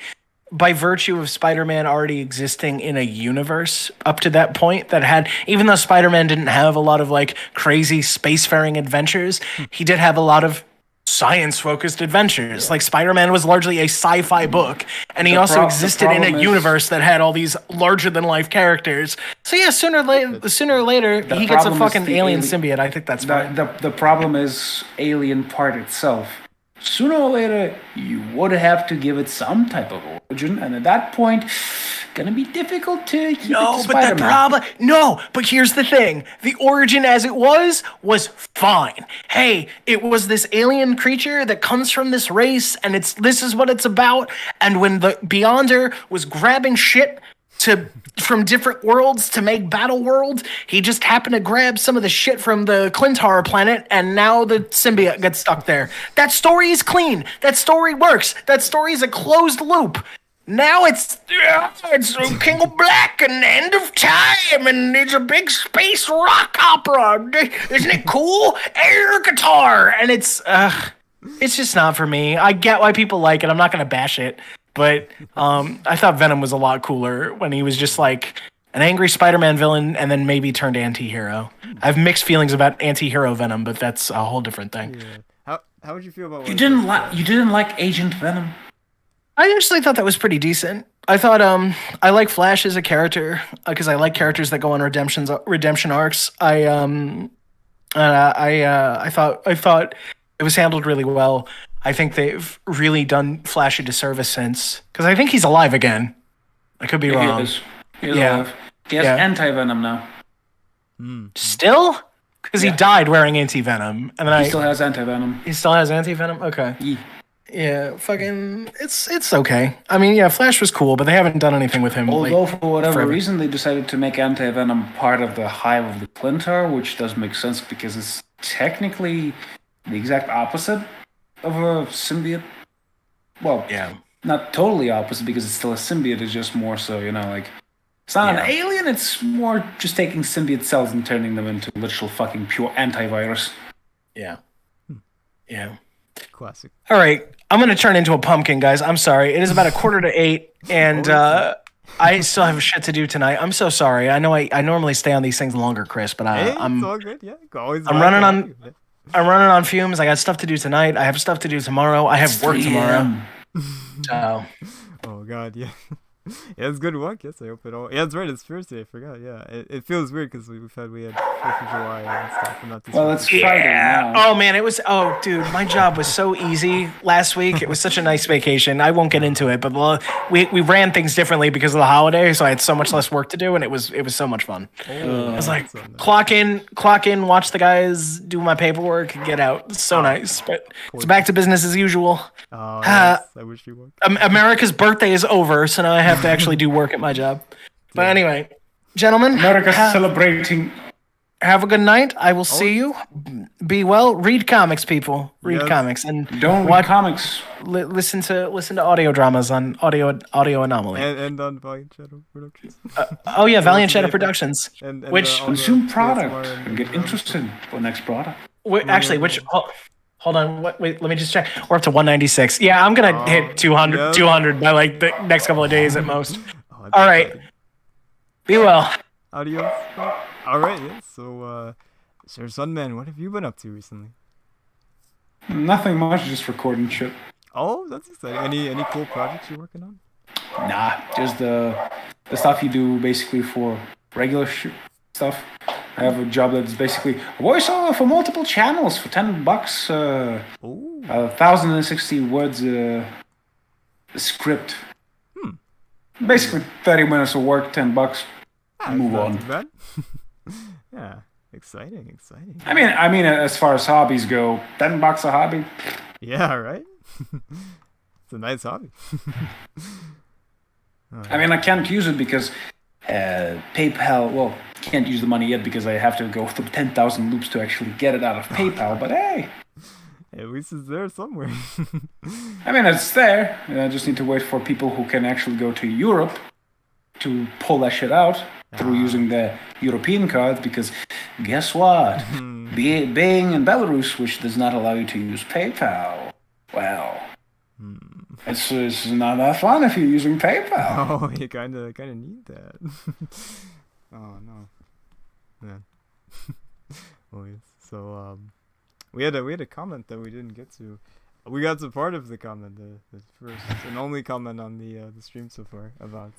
by virtue of Spider-Man already existing in a universe up to that point that had, even though Spider-Man didn't have a lot of crazy spacefaring adventures, he did have a lot of science-focused adventures. Spider-Man was largely a sci-fi book, and he also existed in a universe that had all these larger-than-life characters. So yeah, sooner or later, he gets a fucking alien symbiote. I think that's fine. The problem is Alien part itself. Sooner or later, you would have to give it some type of origin, and at that point, gonna be difficult to keep it to Spider-Man. But here's the thing. The origin as it was fine. Hey, it was this alien creature that comes from this race, and this is what it's about, and when the Beyonder was grabbing shit from different worlds to make Battle World, he just happened to grab some of the shit from the Clintar planet, and now the symbiote gets stuck there. That story is clean. That story works. That story is a closed loop. Now it's King of Black and the end of time, and it's a big space rock opera. Isn't it cool? Air guitar, and it's It's just not for me. I get why people like it. I'm not gonna bash it, but I thought Venom was a lot cooler when he was just like an angry Spider-Man villain and then maybe turned anti-hero. I have mixed feelings about anti-hero Venom, but that's a whole different thing. Yeah. How would you feel about You didn't like Agent Venom? I actually thought that was pretty decent. I thought I like Flash as a character because I like characters that go on redemption arcs. I thought it was handled really well. I think they've really done Flash a disservice since because I think he's alive again. I could be wrong. He is. He is Yeah. alive. He has Yeah. anti-venom now. Still? Because he Yeah. died wearing anti-venom, and then He still has anti-venom. he still has anti-venom. Okay. Yeah. Yeah, fucking, it's okay. I mean, yeah, Flash was cool, but they haven't done anything with him. Although for whatever forever. reason they decided to make anti-venom part of the hive of the Clintar, which does make sense because it's technically the exact opposite of a symbiote. Well, Yeah. not totally opposite because it's still a symbiote. It's just more so, like it's not Yeah. an alien. It's more just taking symbiote cells and turning them into literal fucking pure antivirus. Yeah. Yeah. Classic. All right, I'm gonna turn into a pumpkin, guys. I'm sorry. It is about 7:45, and I still have shit to do tonight. I'm so sorry. I know I normally stay on these things longer, Chris, but Hey, I'm it's all good. Yeah, always. I'm glad running to on- have you. Yeah. I'm running on fumes. I got stuff to do tonight. I have stuff to do tomorrow. I have work 3 tomorrow. a.m. So Oh God, yeah. Yeah, it's good luck. Yes, I hope it all. Yeah, that's right. It's Thursday. I forgot. Yeah, it feels weird because we had 4th of July and stuff, and not this. Well, week. it's Friday now. Oh man, it was. Oh dude, my job was so easy last week. It was such a nice vacation. I won't get into it, but we ran things differently because of the holiday, so I had so much less work to do, and it was so much fun. Oh, I was like, that's so nice. clock in, watch the guys do my paperwork, get out. It's so nice, but it's back to business as usual. Oh, yes, I wish you would. America's birthday is over, so now I have to actually do work at my job. But anyway, gentlemen, America's celebrating. have a good night. I will see you. Be well. Read comics, people. Read Yes. comics and Don't read comics. listen to audio dramas on audio Anomaly. And on Valiant Shadow Productions. Oh yeah, Valiant Shadow April. Productions. And Which- all the Consume ASMR product and get drama interested for next product. Actually, hold on. Wait, let me just check. We're up to 196. Yeah, I'm gonna hit 200, yeah. 200 by like the next couple of days at most. stuff. Oh, that's All right. exciting. Be well. Adios. All right. Yeah. So, Sir Sunman, what have you been up to recently? Nothing much, just recording shit. Oh, that's exciting. Any cool projects you're working on? Nah, just the stuff you do basically for regular stuff. I have a job that's basically a voiceover for multiple channels for $10. Oh. 1,060 words script. Basically 30 minutes of work, $10. Move Not on. too bad. Yeah. Exciting. I mean, as far as hobbies go, $10 a hobby. Yeah. Right. It's a nice hobby. I mean, I can't use it because PayPal. Well, can't use the money yet because I have to go through 10,000 loops to actually get it out of PayPal. But hey, At least it's there somewhere. I mean, it's there. I just need to wait for people who can actually go to Europe to pull that shit out through using the European cards. Because guess what? Being in Belarus, which does not allow you to use PayPal, well, it's not that fun if you're using PayPal. Oh, you kind of need that. Oh no. Yeah. Oh yes. So we had a comment that we didn't get to. We got to part of the comment, the first and only comment on the stream so far about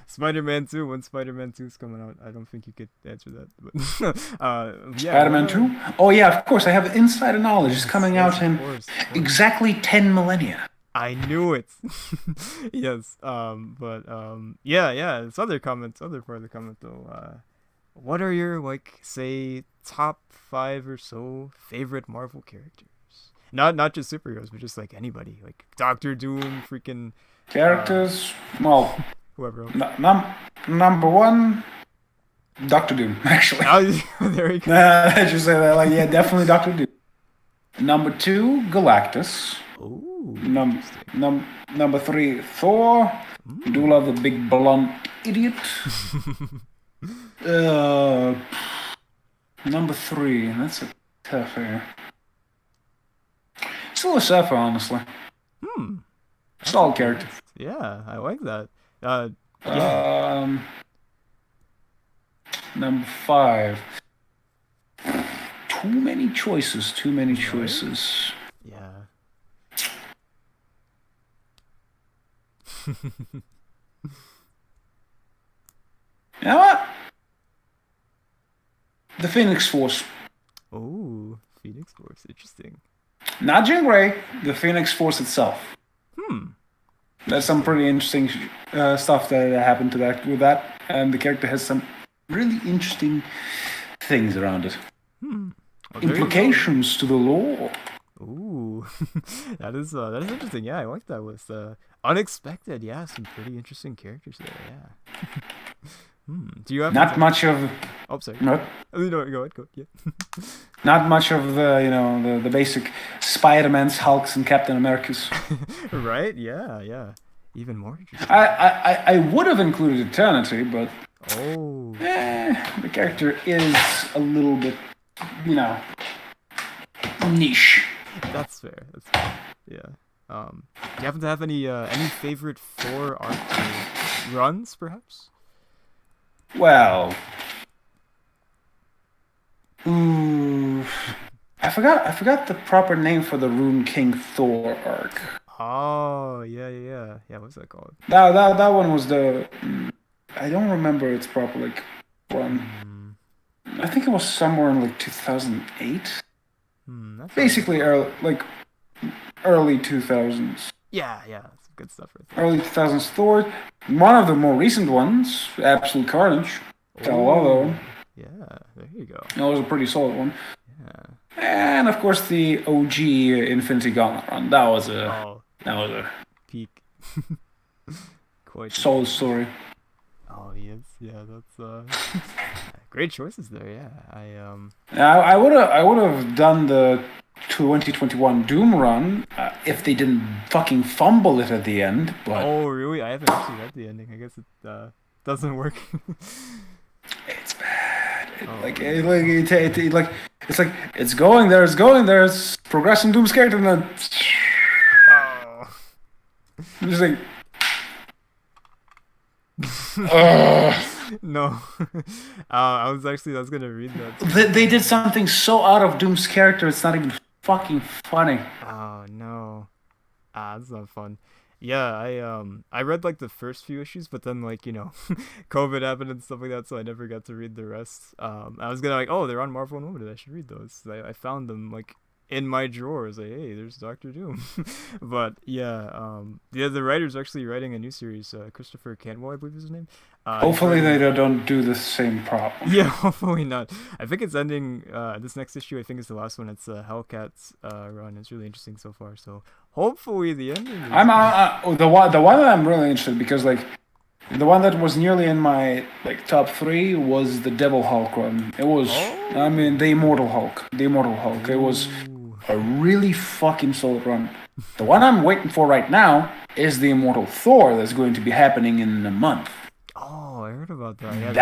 Spider-Man 2. When Spider-Man 2 is coming out, I don't think you could answer that. But yeah, Spider-Man 2? Oh yeah, of course. I have insider knowledge. It's coming yes, out of in course. exactly 10 millennia. I knew it. Yes. Yeah. This other part of the comment though. What are your say top 5 or so favorite Marvel characters? Not just superheroes, but just like anybody, like Doctor Doom, freaking Characters? Well, whoever else. number 1, Doctor Doom, actually. Oh, there you go. I just say that, yeah, definitely Doctor Doom. Number 2, Galactus. Oh, Number 3, Thor. Do love the big blonde idiot. Number 3, that's a tough here. Still a Sapphire, honestly. Solid character. Yeah, I like that. Yeah. Number 5. Too many choices. Yeah. You know what? The Phoenix Force. Oh, Phoenix Force, interesting. Not Jean Grey, the Phoenix Force itself. There's some pretty interesting stuff that happened with that, and the character has some really interesting things around it. Well, Implications to the lore. Ooh, that is interesting. Yeah, I like that with unexpected. Yeah, some pretty interesting characters there. Yeah. Do you have Not much of. Oh, sorry. Not, No, go ahead. Go. Yeah. not much of the basic Spider-Man's, Hulks, and Captain Americas. Right? Yeah. Even more interesting. I would have included Eternity, but Oh. the character is a little bit, niche. That's fair. Yeah. Do you happen to have any favorite 4 arc runs, perhaps? Well, I forgot the proper name for the Rune King Thor arc. Oh, yeah. What's that called? That one was the. I don't remember its proper one. I think it was somewhere in 2008. That's Basically, early 2000s. Yeah. That's good stuff right there. Early 2000s Thor. One of the more recent ones, Absolute Carnage. Talala. Yeah, there you go. That was a pretty solid one. Yeah. And of course the OG Infinity Gauntlet run. That was a Peak. Quite solid story. Oh, yes. Yeah, that's great choices there. Yeah. I would have done the 2021 Doom run if they didn't fucking fumble it at the end. But Oh, really? I haven't actually read the ending. I guess it doesn't work. it's bad. It's going there. It's progressing Doom's character, and then Oh. I'm just like. No. I was gonna read that. They did something so out of Doom's character, it's not even fucking funny. Oh no. That's not fun. Yeah, I read the first few issues, but then COVID happened and stuff like that, so I never got to read the rest. I was gonna oh, they're on Marvel Unlimited, I should read those. I found them in my drawers, hey, there's Doctor Doom. But the writer's actually writing a new series, Christopher Cantwell, I believe is his name. Hopefully they don't do the same problem. Yeah, hopefully not. I think it's ending, this next issue, I think is the last one. It's Hellcat's run. It's really interesting so far, so hopefully the ending is... the one that I'm really interested, because the one that was nearly in my top 3 was the Devil Hulk run. It was the Immortal Hulk. It was a really fucking solid run. The one I'm waiting for right now is the Immortal Thor that's going to be happening in a month. Oh, I heard about that. Yeah,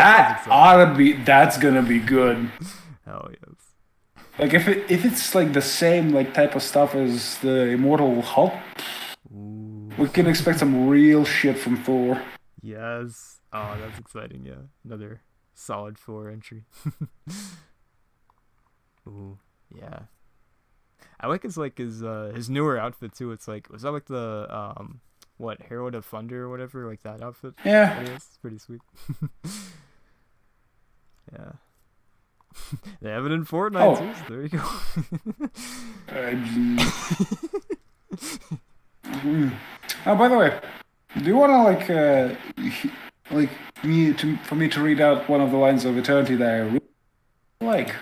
that's gonna be good. Hell yes. If it's the same type of stuff as the Immortal Hulk, we can expect some real shit from Thor. Yes. Oh, that's exciting. Yeah, another solid 4 entry. Ooh, yeah. I like his newer outfit too. It's was that the Herald of Thunder or whatever, that outfit? Yeah. It's pretty sweet. Yeah. They have it in Fortnite too, so there you go. By the way, do you want for me to read out one of the lines of Eternity that I really like?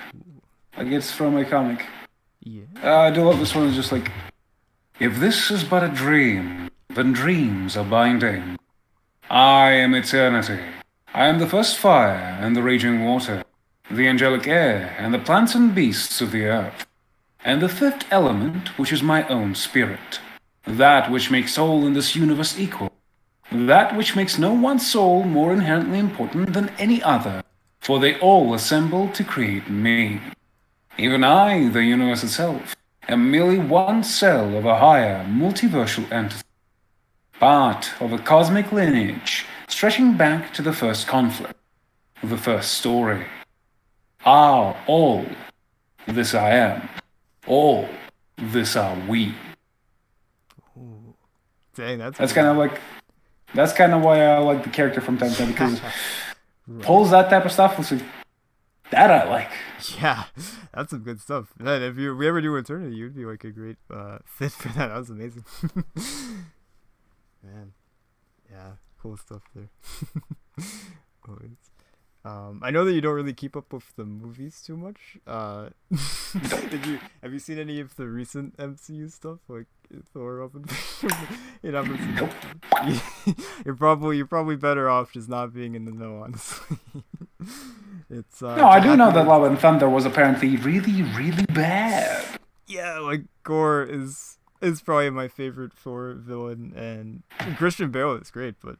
It's from a comic. Yeah. I do love this one. It's just if this is but a dream, then dreams are binding. I am Eternity. I am the first fire and the raging water, the angelic air and the plants and beasts of the earth, and the 5th element, which is my own spirit, that which makes all in this universe equal, that which makes no one soul more inherently important than any other, for they all assemble to create me. Even I, the universe itself, am merely one cell of a higher, multiversal entity, part of a cosmic lineage stretching back to the first conflict, the first story. All this I am. All this are we. Ooh. Dang, That's kind of like. That's kind of why I like the character from time to time, because Right. pulls that type of stuff. Listen, that I like. Yeah, that's some good stuff. Man, if we ever do Eternity, you'd be like a great fit for that. That was amazing. Man, yeah, cool stuff there. Always. I know that you don't really keep up with the movies too much. Have you seen any of the recent MCU stuff, like Thor up and you haven't seen Nope. You're probably better off just not being in the know, honestly. It's No, I do know that Love and Thunder was apparently really, really bad. Yeah, like Gore is probably my favorite Thor villain, and Christian Bale is great, but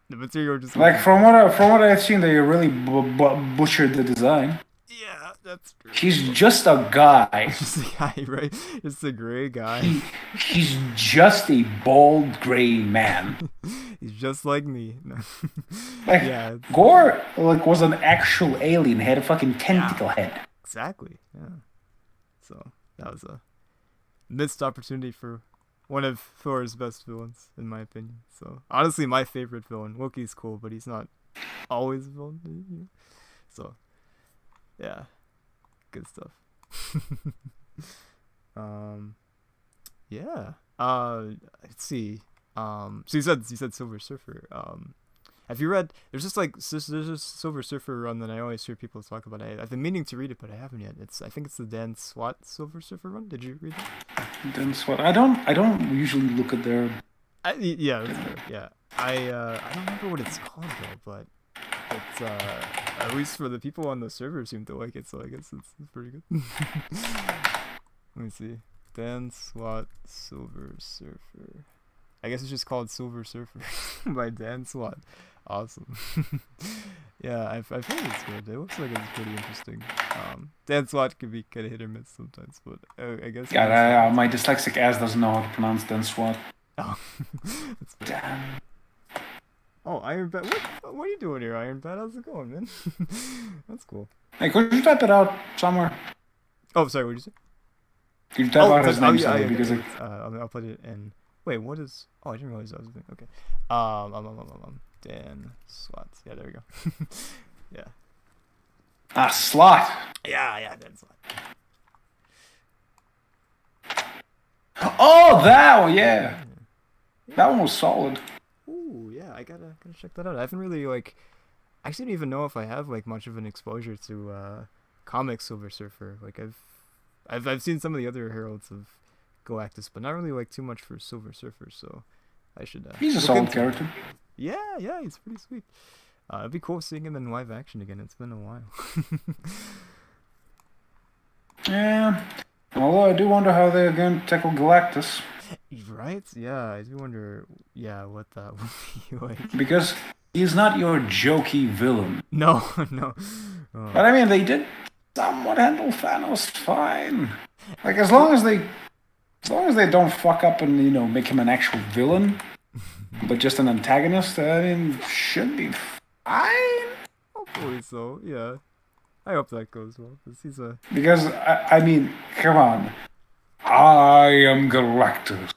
the material just Like from what I've seen, they really butchered the design. yeah, that's true. He's just a guy. Just a guy, right? Just a gray guy. He's just a bald gray man. He's just like me. Like Yeah, Gore, like was an actual alien. Had a fucking tentacle head. exactly. Yeah. So that was a missed opportunity for one of Thor's best villains, in my opinion. So honestly, my favorite villain. Loki's cool, but he's not always a villain. So yeah, good stuff. Yeah. Let's see. So you said Silver Surfer. Have you read? There's just there's a Silver Surfer run that I always hear people talk about. I've been meaning to read it, but I haven't yet. I think it's the Dan Swat Silver Surfer run. Did you read it? Dan Swat. I don't usually look at their. Yeah, that's fair. Yeah, I don't remember what it's called though, but it's at least for the people on the server seem to like it, so I guess it's pretty good. Let me see. Dan Swat Silver Surfer. I guess it's just called Silver Surfer by Dan Swat. Awesome. Yeah, I've heard it's good. It looks like it's pretty interesting. Dan Swat can be kind of hit or miss sometimes, but I guess. Yeah, my dyslexic ass doesn't know how to pronounce Dan Swat. Oh, that's fair. Damn. Oh, Iron Bat. What are you doing here, Iron Bat? How's it going, man? That's cool. Hey, could you type it out somewhere? Oh, sorry. What did you say? Could you type out his name somewhere? Because I'll put it in. Wait, what is? Oh, I didn't realize that was a thing. Okay. Dan Swat. Yeah, there we go. Yeah. Slot. Yeah, Dan Swat. Oh, that one, yeah. That one was solid. Ooh, yeah. I gotta check that out. I haven't really I actually don't even know if I have much of an exposure to comic Silver Surfer. Like I've seen some of the other heralds of Galactus, but not really too much for Silver Surfer. So I should. He's a look solid into it. character. Yeah, he's pretty sweet. It'd be cool seeing him in live action again. It's been a while. Yeah. Although I do wonder how they're going to tackle Galactus. Right? Yeah, I do wonder. Yeah, what that would be like. Because he's not your jokey villain. No. Oh. But I mean, they did somewhat handle Thanos fine. Like as long as they don't fuck up and make him an actual villain, but just an antagonist, I mean, should be fine. Hopefully so. Yeah, I hope that goes well. Because I mean, come on, I am Galactus,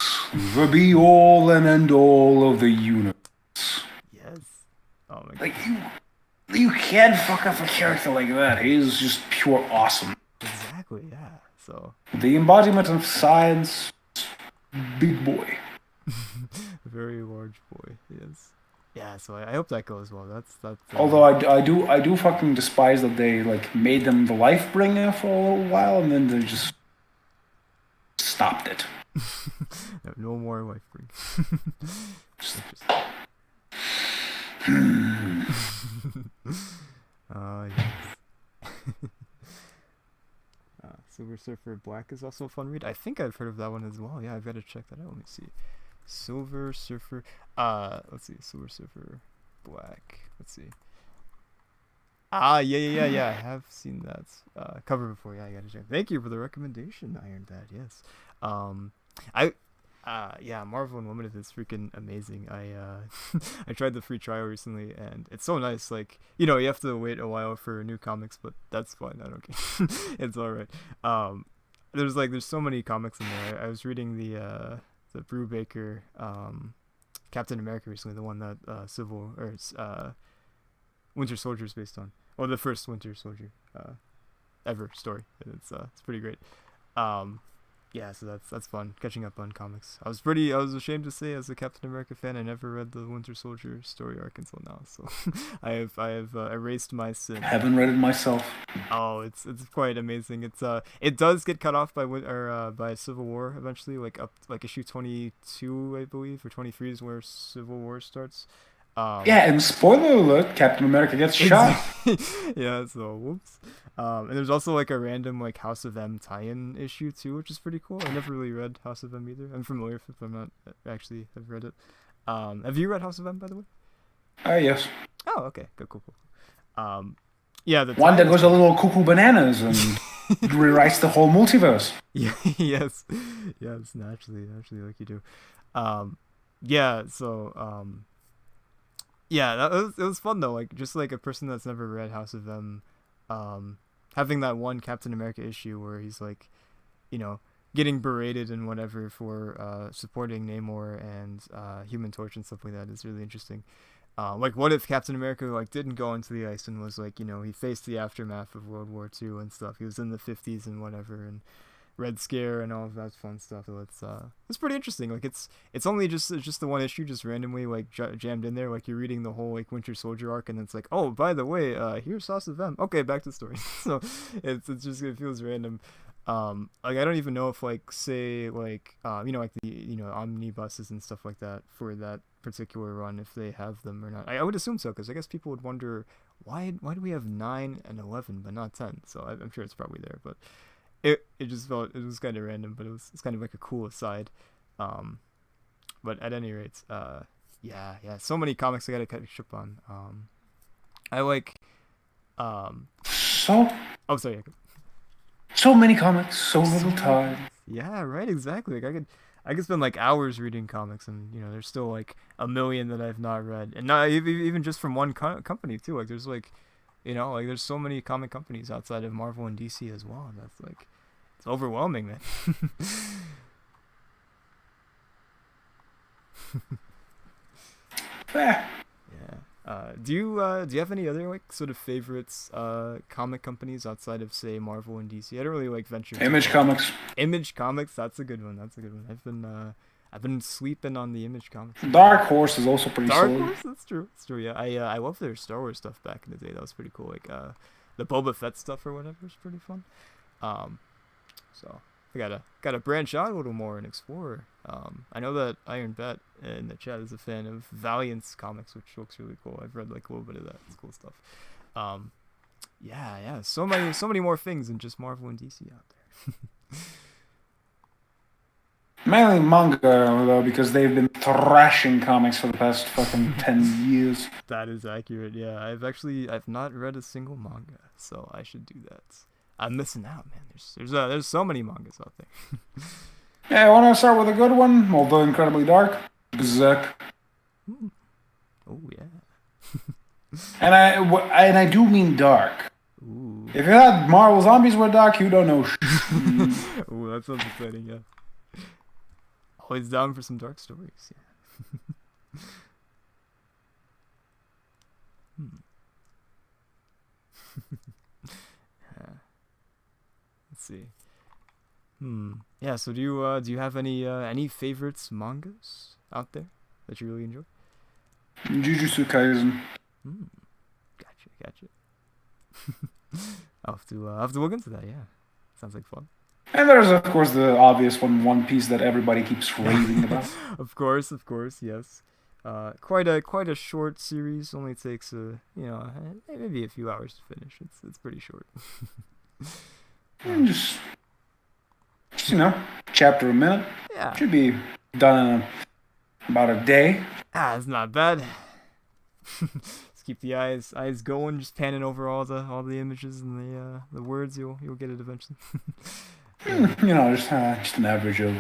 the be all and end all of the universe. Yes. Oh my god. Like you can't fuck up a character like that. He's just pure awesome. Exactly. Yeah. So. The embodiment of science, big boy. Very large boy. Yes. Yeah. So I hope that goes well. That's. Although I do fucking despise that they made them the life bringer for a little while and then they just stopped it. No more life bring. Yes. Silver Surfer Black is also a fun read. I think I've heard of that one as well. Yeah, I've got to check that out. Let me see. Silver Surfer. Let's see. Silver Surfer Black. Let's see. Yeah. I have seen that cover before. Yeah, I gotta check. Thank you for the recommendation, Iron Bat. Yes. I yeah, Marvel Unlimited is freaking amazing. I tried the free trial recently, and it's so nice. Like, you have to wait a while for new comics, but that's fine. I don't care. It's all right. Um, there's so many comics in there. I was reading the Brubaker Captain America recently, the one that Winter Soldier is based on, or the first Winter Soldier ever story. It's pretty great. Um, yeah, so that's fun catching up on comics. I was ashamed to say, as a Captain America fan, I never read the Winter Soldier story arc until now. So I have erased my sin. Haven't read it myself. Oh, it's quite amazing. It does get cut off by by Civil War eventually, like issue 22, I believe, or 23 is where Civil War starts. Yeah, and spoiler alert: Captain America gets shot. Yeah, so whoops. And there's also like a random like House of M tie-in issue too, which is pretty cool. I never really read House of M either. I'm familiar with it, but I'm not actually have read it. Have you read House of M, by the way? Yes. Oh, okay, cool. Yeah, the One that tie-in- goes a little cuckoo bananas and rewrites the whole multiverse. Yeah, yes, naturally, like you do. Yeah, so yeah, it was fun though. Like, just like a person that's never read House of M, having that one Captain America issue where he's like, getting berated and whatever for supporting Namor and Human Torch and stuff like that is really interesting. Like, what if Captain America like didn't go into the ice and was like, he faced the aftermath of World War II and stuff. He was in the 50s and whatever, and Red Scare and all of that fun stuff. So it's pretty interesting. Like, it's only just the one issue, just randomly like jammed in there. Like, you're reading the whole like Winter Soldier arc, and it's like, oh, by the way, here's House of M. Okay, back to the story. So it feels random. Like, I don't even know if like, say like like the omnibuses and stuff like that for that particular run, if they have them or not. I would assume so, because I guess people would wonder why do we have 9 and 11 but not 10. So I'm sure it's probably there, but it just felt, it was kind of random, but it's kind of like a cool aside. But at any rate, yeah, so many comics I gotta catch up on. I like So oh, sorry. so many comics, so little time. Yeah, right, exactly. Like, I could spend like hours reading comics, and there's still like a million that I've not read, and not even just from one company too. Like, there's like, like there's so many comic companies outside of Marvel and DC as well. That's like, it's overwhelming, man. Eh, Yeah. Do you have any other like sort of favorites comic companies outside of, say, Marvel and DC? I don't really like venture. Image Comics. Image Comics, that's a good one. I've been sleeping on the Image Comics. Dark Horse is also pretty Dark solid. Horse, that's true. It's true. Yeah, I love their Star Wars stuff back in the day. That was pretty cool. Like the Boba Fett stuff or whatever is pretty fun. So I gotta branch out a little more and explore. I know that Iron Bet in the chat is a fan of Valiant's comics, which looks really cool. I've read like a little bit of that. It's cool stuff. Yeah. So many more things than just Marvel and DC out there. Mainly manga, though, because they've been thrashing comics for the past fucking 10 years. That is accurate. Yeah, I've not read a single manga, so I should do that. I'm missing out, man. There's so many mangas out there. Yeah, I want to start with a good one, although incredibly dark. Berserk. Oh yeah. And I do mean dark. Ooh. If you had Marvel Zombies were dark, you don't know. Ooh, that sounds exciting. Yeah. Always down for some dark stories. Yeah. Yeah. Let's see. Yeah. So do you have any favorites mangas out there that you really enjoy? Jujutsu Kaisen. Gotcha. I'll have to look into that. Yeah. Sounds like fun. And there's, of course, the obvious One Piece that everybody keeps raving about. Of course, yes. Quite a short series. Only takes maybe a few hours to finish. It's pretty short. And just chapter a minute. Yeah. Should be done in about a day. It's not bad. Just keep the eyes going, just panning over all the images and the words. You'll get it eventually. Just an average of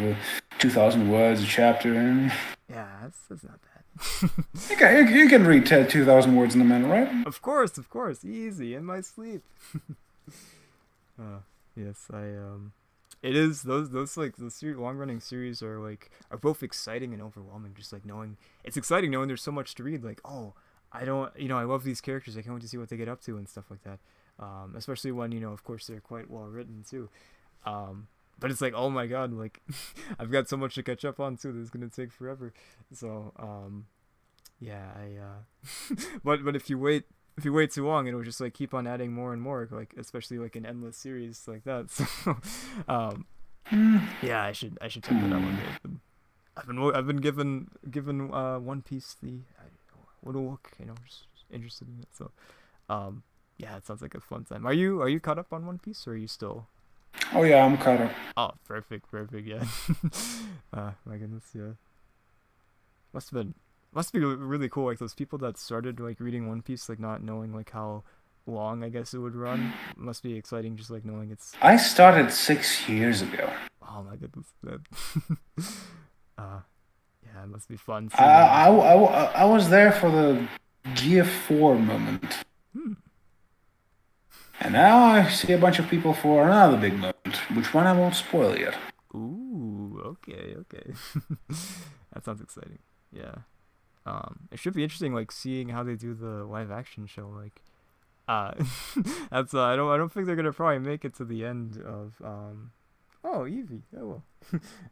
2,000 words a chapter. And Yeah, that's not bad. you can read 2,000 words in a minute, right? Of course, easy in my sleep. Yes, it is those like the long running series are both exciting and overwhelming. Just like knowing it's exciting knowing there's so much to read. Like, oh, I love these characters. I can't wait to see what they get up to and stuff like that. Especially when of course they're quite well written too. But it's like, oh my god, like I've got so much to catch up on too. This is gonna take forever. So yeah, but if you wait too long, it'll just like keep on adding more and more, like especially like an endless series like that. So yeah, I should check that out one day. I've been given One Piece the little look, just interested in it. So yeah, it sounds like a fun time. Are you caught up on One Piece, or are you still? Oh yeah, I'm caught up. Oh, perfect, yeah. My goodness, yeah. Must be really cool, like those people that started like reading One Piece, like not knowing like how long I guess it would run. Must be exciting, just like knowing it's. I started 6 years ago. Oh my goodness, that. Yeah, it must be fun. I was there for the Gear 4 moment. And now I see a bunch of people for another big moment, which one I won't spoil yet. Ooh, okay. That sounds exciting. Yeah. It should be interesting, like seeing how they do the live action show. Like, that's I don't think they're gonna probably make it to the end of Oh, Evie. Oh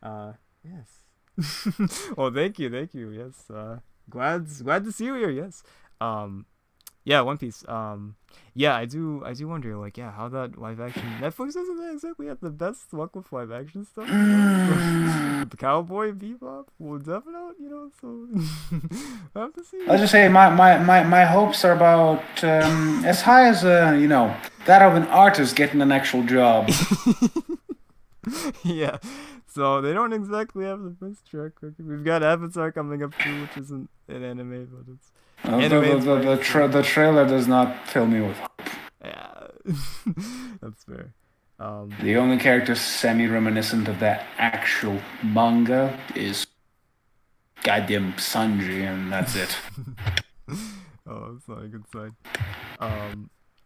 well. Yes. Well, thank you. Yes. Glad to see you here. Yes. Yeah, One Piece. Yeah, I do wonder, like, yeah, how that live action Netflix doesn't exactly have the best luck with live action stuff. The Cowboy Bebop, well, Death Note, so I have to see. Let's just say my hopes are about as high as that of an artist getting an actual job. Yeah, so they don't exactly have the best track record. We've got Avatar coming up too, which isn't an anime, but it's. The trailer does not fill me with hope. Yeah, that's fair. The only character semi-reminiscent of that actual manga is goddamn Sanji, and that's it. Oh, that's not a good sign.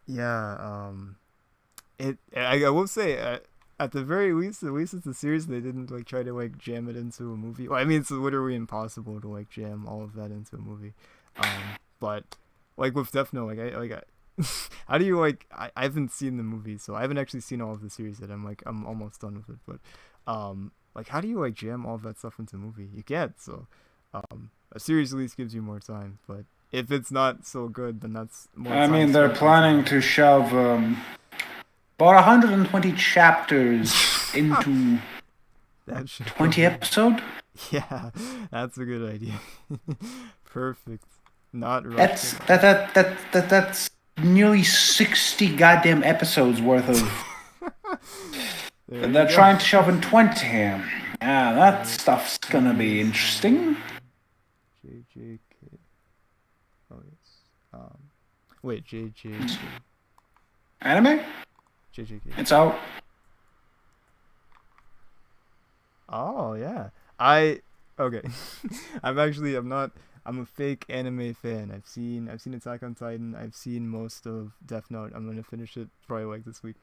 Yeah. I will say, at the very least, at least it's a series they didn't like try to like jam it into a movie. Well, I mean, it's literally impossible to like jam all of that into a movie. But like with Death Note, how do you like? I haven't seen the movie, so I haven't actually seen all of the series yet. I'm almost done with it, but like how do you like jam all of that stuff into a movie? You can't. So a series at least gives you more time, but if it's not so good, then that's more. I mean, they're planning to shove about 120 chapters into 20 episode. Yeah, that's a good idea. Perfect. Not right. That's nearly 60 goddamn episodes worth of. They're trying to shove in 20 here. Yeah, that stuff's gonna be interesting. JJK. Oh yes. Wait, JJK. Anime? JJK. It's out. Oh yeah. Okay. I'm a fake anime fan. I've seen Attack on Titan. I've seen most of Death Note. I'm gonna finish it probably like this week.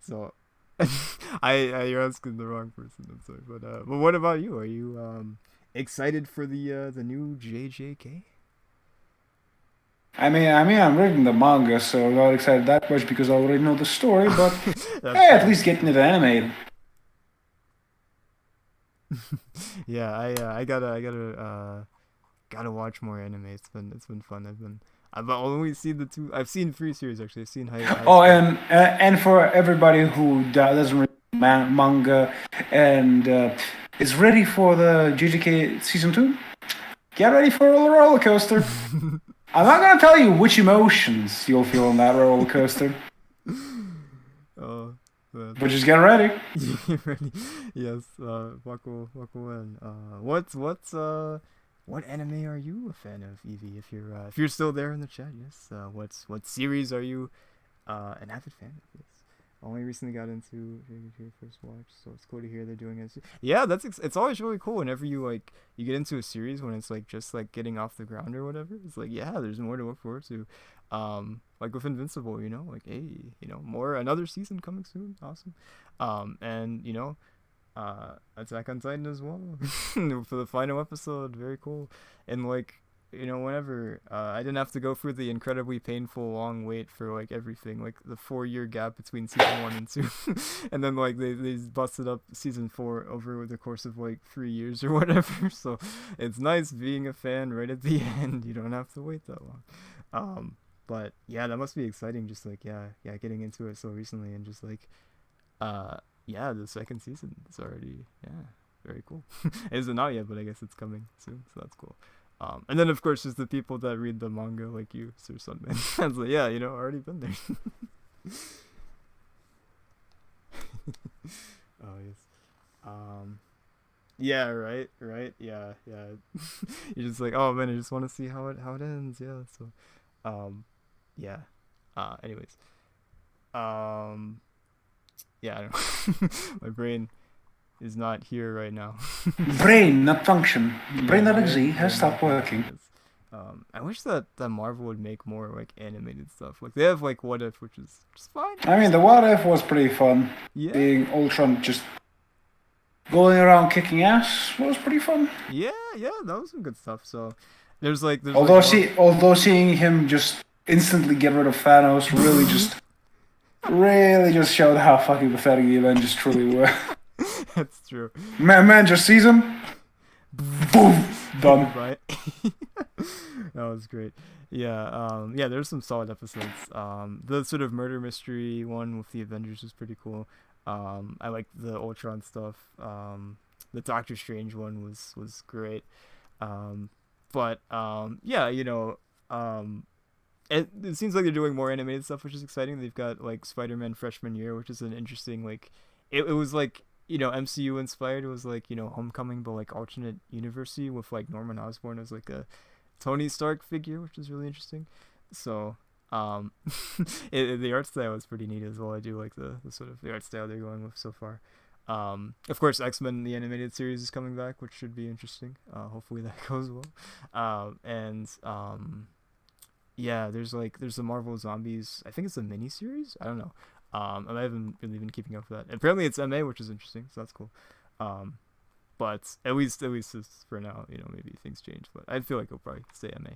So, you're asking the wrong person. I'm sorry, but what about you? Are you excited for the new JJK? I mean, I'm reading the manga, so I'm not excited that much because I already know the story. But hey, at least getting it animated. Yeah, I gotta watch more anime. It's been fun. I've only seen the two. I've seen 3 series actually. I've seen and for everybody who doesn't read manga and is ready for the JJK season 2, get ready for a roller coaster. I'm not gonna tell you which emotions you'll feel on that roller coaster. Oh. But just get ready. Ready? Yes. Buckle in. What's what anime are you a fan of, Evie? If you're still there in the chat, yes. What series are you an avid fan of? Yes. Only recently got into your first watch, so it's cool to hear they're doing it. Yeah, it's always really cool whenever you get into a series when it's like just like getting off the ground or whatever. It's like, yeah, there's more to look forward to. Like with Invincible, like, hey, more, another season coming soon. Awesome. And Attack on Titan as well for the final episode. Very cool. And like, whenever I didn't have to go through the incredibly painful long wait for like everything, like the 4-year gap between season 1 and 2, and then like they busted up season 4 over the course of like 3 years or whatever. So it's nice being a fan right at the end. You don't have to wait that long. But yeah, that must be exciting. Just like getting into it so recently and just like the second season is already very cool. It isn't out yet, but I guess it's coming soon, so that's cool. And then of course there's the people that read the manga like you, Sir Sunman. I was like, already been there. Oh yes. Yeah, right, yeah. You're just like, oh man, I just want to see how it ends. Yeah, so yeah. Anyways. Yeah, I don't know. My brain is not here right now. Brain not function. Brain not exist has stopped working. I wish that Marvel would make more like animated stuff. Like they have like What If, which is fine. I mean, the What If was pretty fun. Yeah. Being Ultron just going around kicking ass was pretty fun. Yeah, that was some good stuff. So there's although seeing him just instantly get rid of Thanos really just showed how fucking pathetic the Avengers truly were. That's true. Man just sees him. Boom, done. Right. That was great. Yeah, there's some solid episodes. The sort of murder mystery one with the Avengers was pretty cool. I like the Ultron stuff. The Doctor Strange one was great. It seems like they're doing more animated stuff, which is exciting. They've got like Spider-Man Freshman Year, which is an interesting like it was like MCU inspired. It was like Homecoming, but like alternate university with like Norman Osborn as like a Tony Stark figure, which is really interesting. So the art style is pretty neat as well. I do like the sort of the art style they're going with so far. Of course, X-Men the animated series is coming back, which should be interesting. Hopefully that goes well. There's the Marvel Zombies. I think it's a mini series. I don't know. I haven't really been keeping up with that. Apparently it's MA, which is interesting, so that's cool. But at least for now, maybe things change. But I feel like it'll probably stay MA.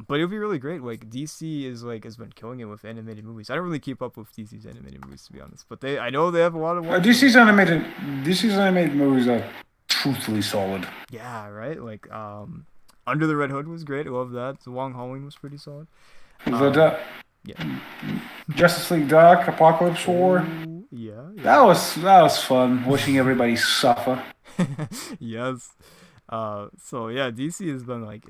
But it'll be really great. Like DC has been killing it with animated movies. I don't really keep up with DC's animated movies, to be honest. But I know they have a lot of. DC's animated movies are truthfully solid. Yeah, right. Like Under the Red Hood was great. I love that. The Long Halloween was pretty solid. Justice League Dark, Apocalypse War. Yeah. That was fun. Watching everybody suffer. Yes. So yeah, DC has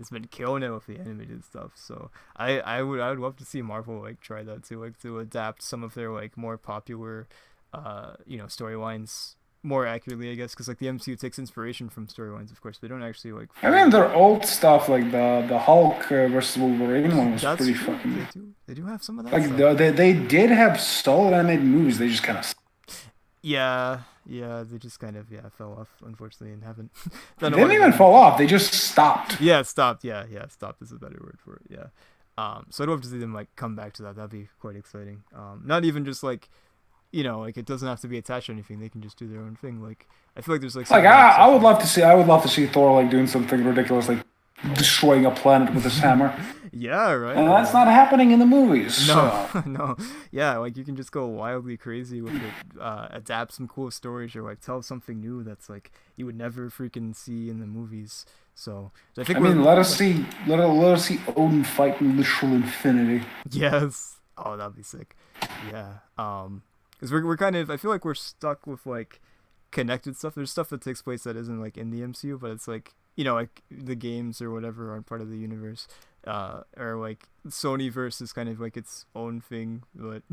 been killing it with the animated stuff. So I would love to see Marvel like try that too, like to adapt some of their like more popular storylines more accurately, I guess, because like the MCU takes inspiration from storylines, of course. They don't actually like. I mean, their old stuff like the Hulk versus Wolverine one was pretty true. Fucking. They do have some of that. Like they did have solid animated movies. They just kind of. Yeah, they just kind of fell off, unfortunately, and haven't. They didn't even fall off. They just stopped. Yeah, stopped. Yeah, stopped is a better word for it. Yeah. So I'd love to see them like come back to that. That'd be quite exciting. Not even just like. Like it doesn't have to be attached to anything. They can just do their own thing. Like I feel like there's like. I would love to see Thor like doing something ridiculous, like destroying a planet with his hammer. Yeah, right. And that's not happening in the movies. No, so. No. Yeah, like you can just go wildly crazy with it, adapt some cool stories, or like tell something new that's like you would never freaking see in the movies. So I think. Let us see Odin fight in literal infinity. Yes. Oh, that'd be sick. Yeah. Because we're kind of, I feel like we're stuck with like connected stuff. There's stuff that takes place that isn't like in the MCU, but it's like like the games or whatever aren't part of the universe. Or like Sonyverse is kind of like its own thing, but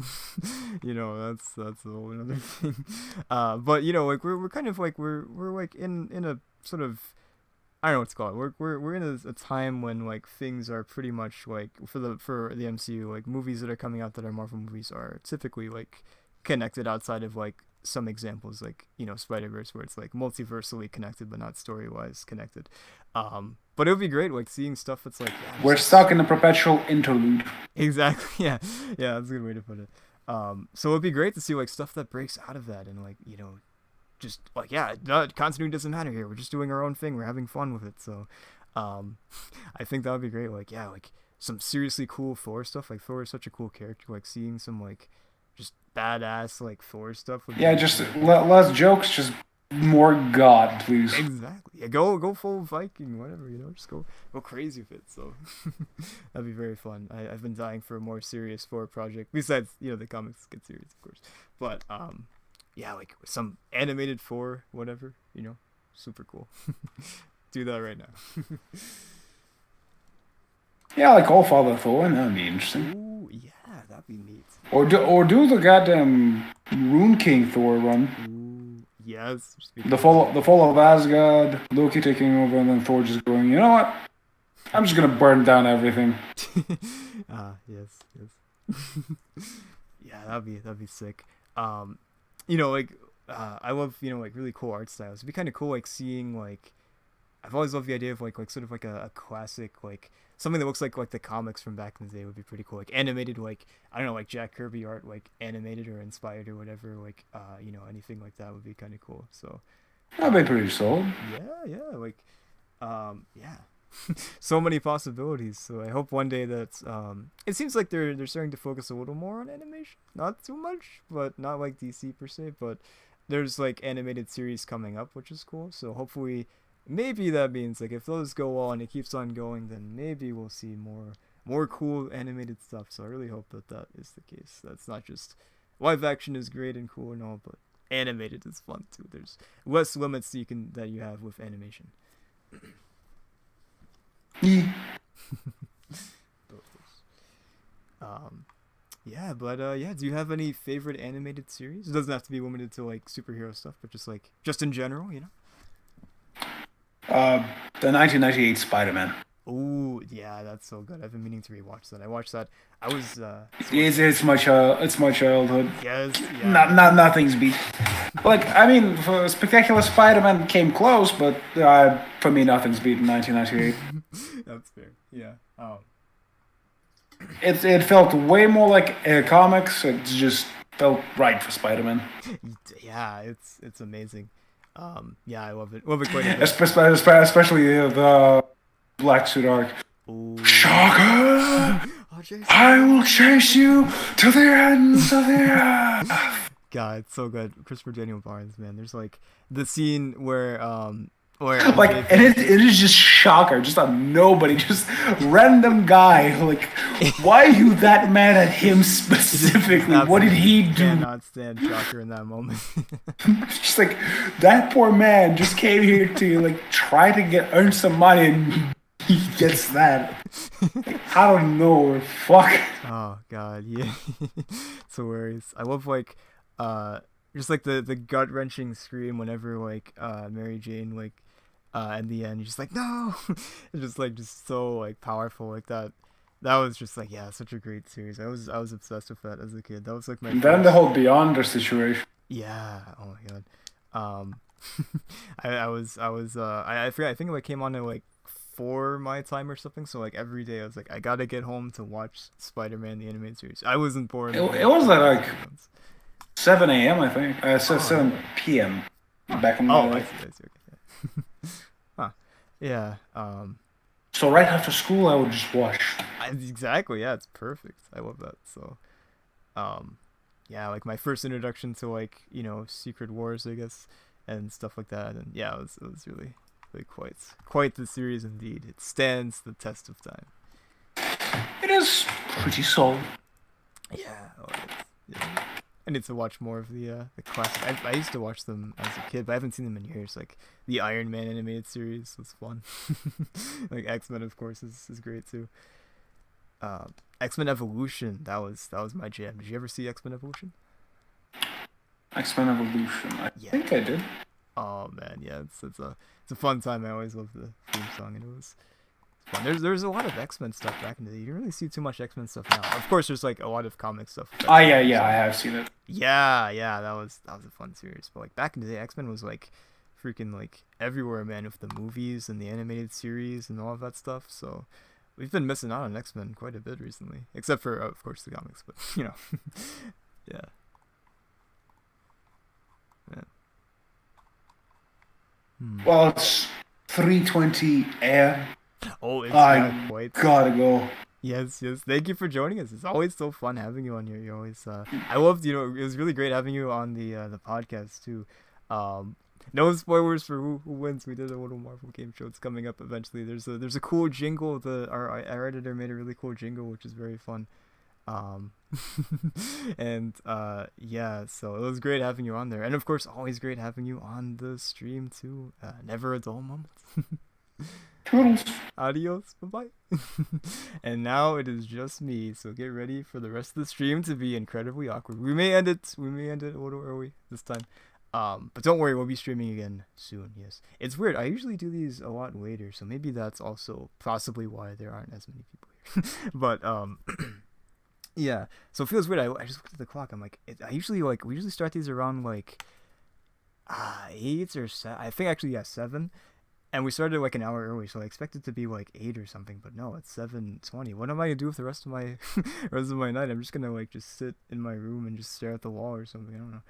that's a whole another thing. But like we're kind of like we're like in a sort of I don't know what it's called. We're in a time when like things are pretty much like for the MCU, like movies that are coming out that are Marvel movies are typically like connected outside of like some examples like Spider-Verse, where it's like multiversally connected but not story-wise connected. But it would be great like seeing stuff that's like We're stuck in a perpetual interlude. exactly. Yeah, that's a good way to put it. So it'd be great to see like stuff that breaks out of that and like just like continuity doesn't matter here. We're just doing our own thing. We're having fun with it. So, I think that would be great. Like like some seriously cool Thor stuff. Like Thor is such a cool character. Like seeing some like just badass like Thor stuff. Would Yeah, be just really less jokes, just more God, please. exactly. Yeah, go full Viking, whatever. Just go crazy with it. So that'd be very fun. I've been dying for a more serious Thor project. Besides, the comics get serious, of course. But yeah, like some animated Thor, whatever. Super cool. Do that right now. Yeah, like All Father Thor, and that'd be interesting. Ooh, yeah, that'd be neat. Or do the goddamn Rune King Thor run. Ooh, yes. The fall of Asgard, Loki taking over, and then Thor just going, you know what? I'm just gonna burn down everything. Yes. Yeah, that'd be sick. Like I love like really cool art styles. It'd be kind of cool like seeing like I've always loved the idea of like sort of like a classic like something that looks like the comics from back in the day would be pretty cool. Like animated like I don't know like Jack Kirby art like animated or inspired or whatever like anything like that would be kind of cool. So That'd be pretty solid. yeah like yeah. So many possibilities. So I hope one day that's it seems like they're starting to focus a little more on animation. Not too much, but not like DC per se, but there's like animated series coming up, which is cool. So hopefully maybe that means like if those go well and it keeps on going, then maybe we'll see more cool animated stuff. So I really hope that is the case. That's not just live action is great and cool and all, but animated is fun too. There's less limits that you have with animation. Yeah, but do you have any favorite animated series? It doesn't have to be limited to like superhero stuff, but just in general, The 1998 Spider-Man. Oh yeah, that's so good. I've been meaning to rewatch that. I watched that. I was It's my childhood. yes, yeah. Nothing's beat. Like, I mean, for Spectacular Spider-Man came close, but for me, nothing's beaten 1998. That's fair. Yeah. It felt way more like comics. It just felt right for Spider-Man. Yeah, it's amazing. Yeah, I love it. Love it quite a bit. Especially the Black Suit arc. Ooh. Shocker! Oh, Jason. I will chase you to the ends of the earth. God, it's so good. Christopher Daniel Barnes, man. There's like the scene where Like, and it is just Shocker, just a nobody, just random guy. Like, why are you that mad at him specifically? What did he do? Cannot stand Shocker in that moment. Just like that poor man just came here to like try to earn some money, and he gets that. Like, I don't know. Fuck. Oh God, yeah. It's hilarious. I love like just like the gut wrenching scream whenever like Mary Jane like in the end she's like no. It's just so like powerful like that. That was just like such a great series. I was obsessed with that as a kid. That was like my And then the whole Beyonder situation. yeah. Oh my God. I forget. I think it came on at like 4 my time or something. So like every day I was like I gotta get home to watch Spider-Man the animated series. I wasn't born. It was like 7 a.m. I think. 7 p.m. back in my I life. see. Okay. Huh. Yeah. So right after school, I would just watch. Exactly. Yeah, it's perfect. I love that. So, yeah, like my first introduction to like Secret Wars, I guess, and stuff like that. And yeah, it was really quite the series indeed. It stands the test of time. It is pretty solid. Yeah. Yeah. I need to watch more of the classic. I used to watch them as a kid, but I haven't seen them in years. Like the Iron Man animated series was fun. Like X-Men, of course, is great too. X-Men Evolution, that was my jam. Did you ever see X-Men Evolution? X-Men Evolution. I think I did. Oh man, yeah, it's a fun time. I always love the theme song, and it was fun. There's a lot of X-Men stuff back in the day. You don't really see too much X-Men stuff now. Of course, there's like a lot of comic stuff. With Ah, yeah, X-Men, yeah, so- I have seen it. Yeah, that was a fun series. But like back in the day, X-Men was like freaking like everywhere, man, with the movies and the animated series and all of that stuff. So we've been missing out on X-Men quite a bit recently, except for of course the comics. But yeah, yeah. Hmm. Well, it's 3:20 a.m. Oh, it's I that quite. gotta go. Yes. Thank you for joining us. It's always so fun having you on here. You always, I loved, it was really great having you on the podcast too. Um, no spoilers for who wins. We did a little Marvel game show. It's coming up eventually. There's a cool jingle. Our editor made a really cool jingle, which is very fun. Um, and yeah, so it was great having you on there, and of course, always great having you on the stream too. Never a dull moment. Toodles. Adios, bye bye. And now it is just me, so get ready for the rest of the stream to be incredibly awkward. We may end it a little early this time. But don't worry, we'll be streaming again soon. Yes, it's weird. I usually do these a lot later, so maybe that's also possibly why there aren't as many people here. But yeah. So it feels weird. I just looked at the clock. I'm like, we usually start these around like 8 or 7. I think actually, yeah, 7. And we started like an hour early, so I expected to be like 8 or something, but no, it's 7:20. What am I gonna do with the rest of my night? I'm just gonna like just sit in my room and just stare at the wall or something. I don't know.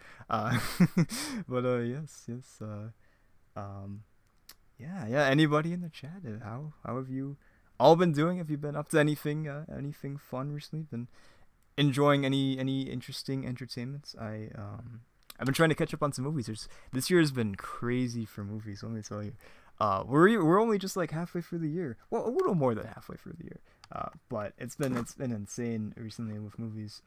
But yes. Yeah. Anybody in the chat? How have you all been doing? Have you been up to anything fun recently? Been enjoying any interesting entertainments? I've been trying to catch up on some movies. This year has been crazy for movies. Let me tell you. We're only just like halfway through the year. Well, a little more than halfway through the year. But it's been insane recently with movies.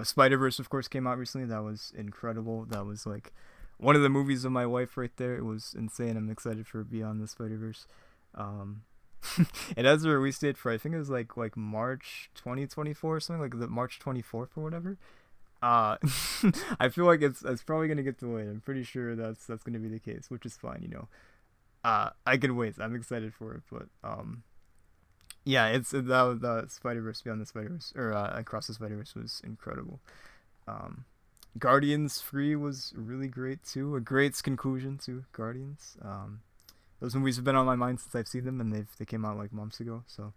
Spider-Verse of course came out recently. That was incredible. That was like one of the movies of my life right there. It was insane. I'm excited for Beyond the Spider-Verse. It has a release date for I think it was like March 2024 or something, like the March 24th or whatever. I feel like it's probably gonna get delayed. I'm pretty sure that's gonna be the case, which is fine. I can wait. I'm excited for it, but yeah, it's the Spider-Verse Beyond the Spider-Verse or Across the Spider-Verse was incredible. Guardians 3 was really great too. A great conclusion to Guardians. Those movies have been on my mind since I've seen them, and they came out like months ago. So,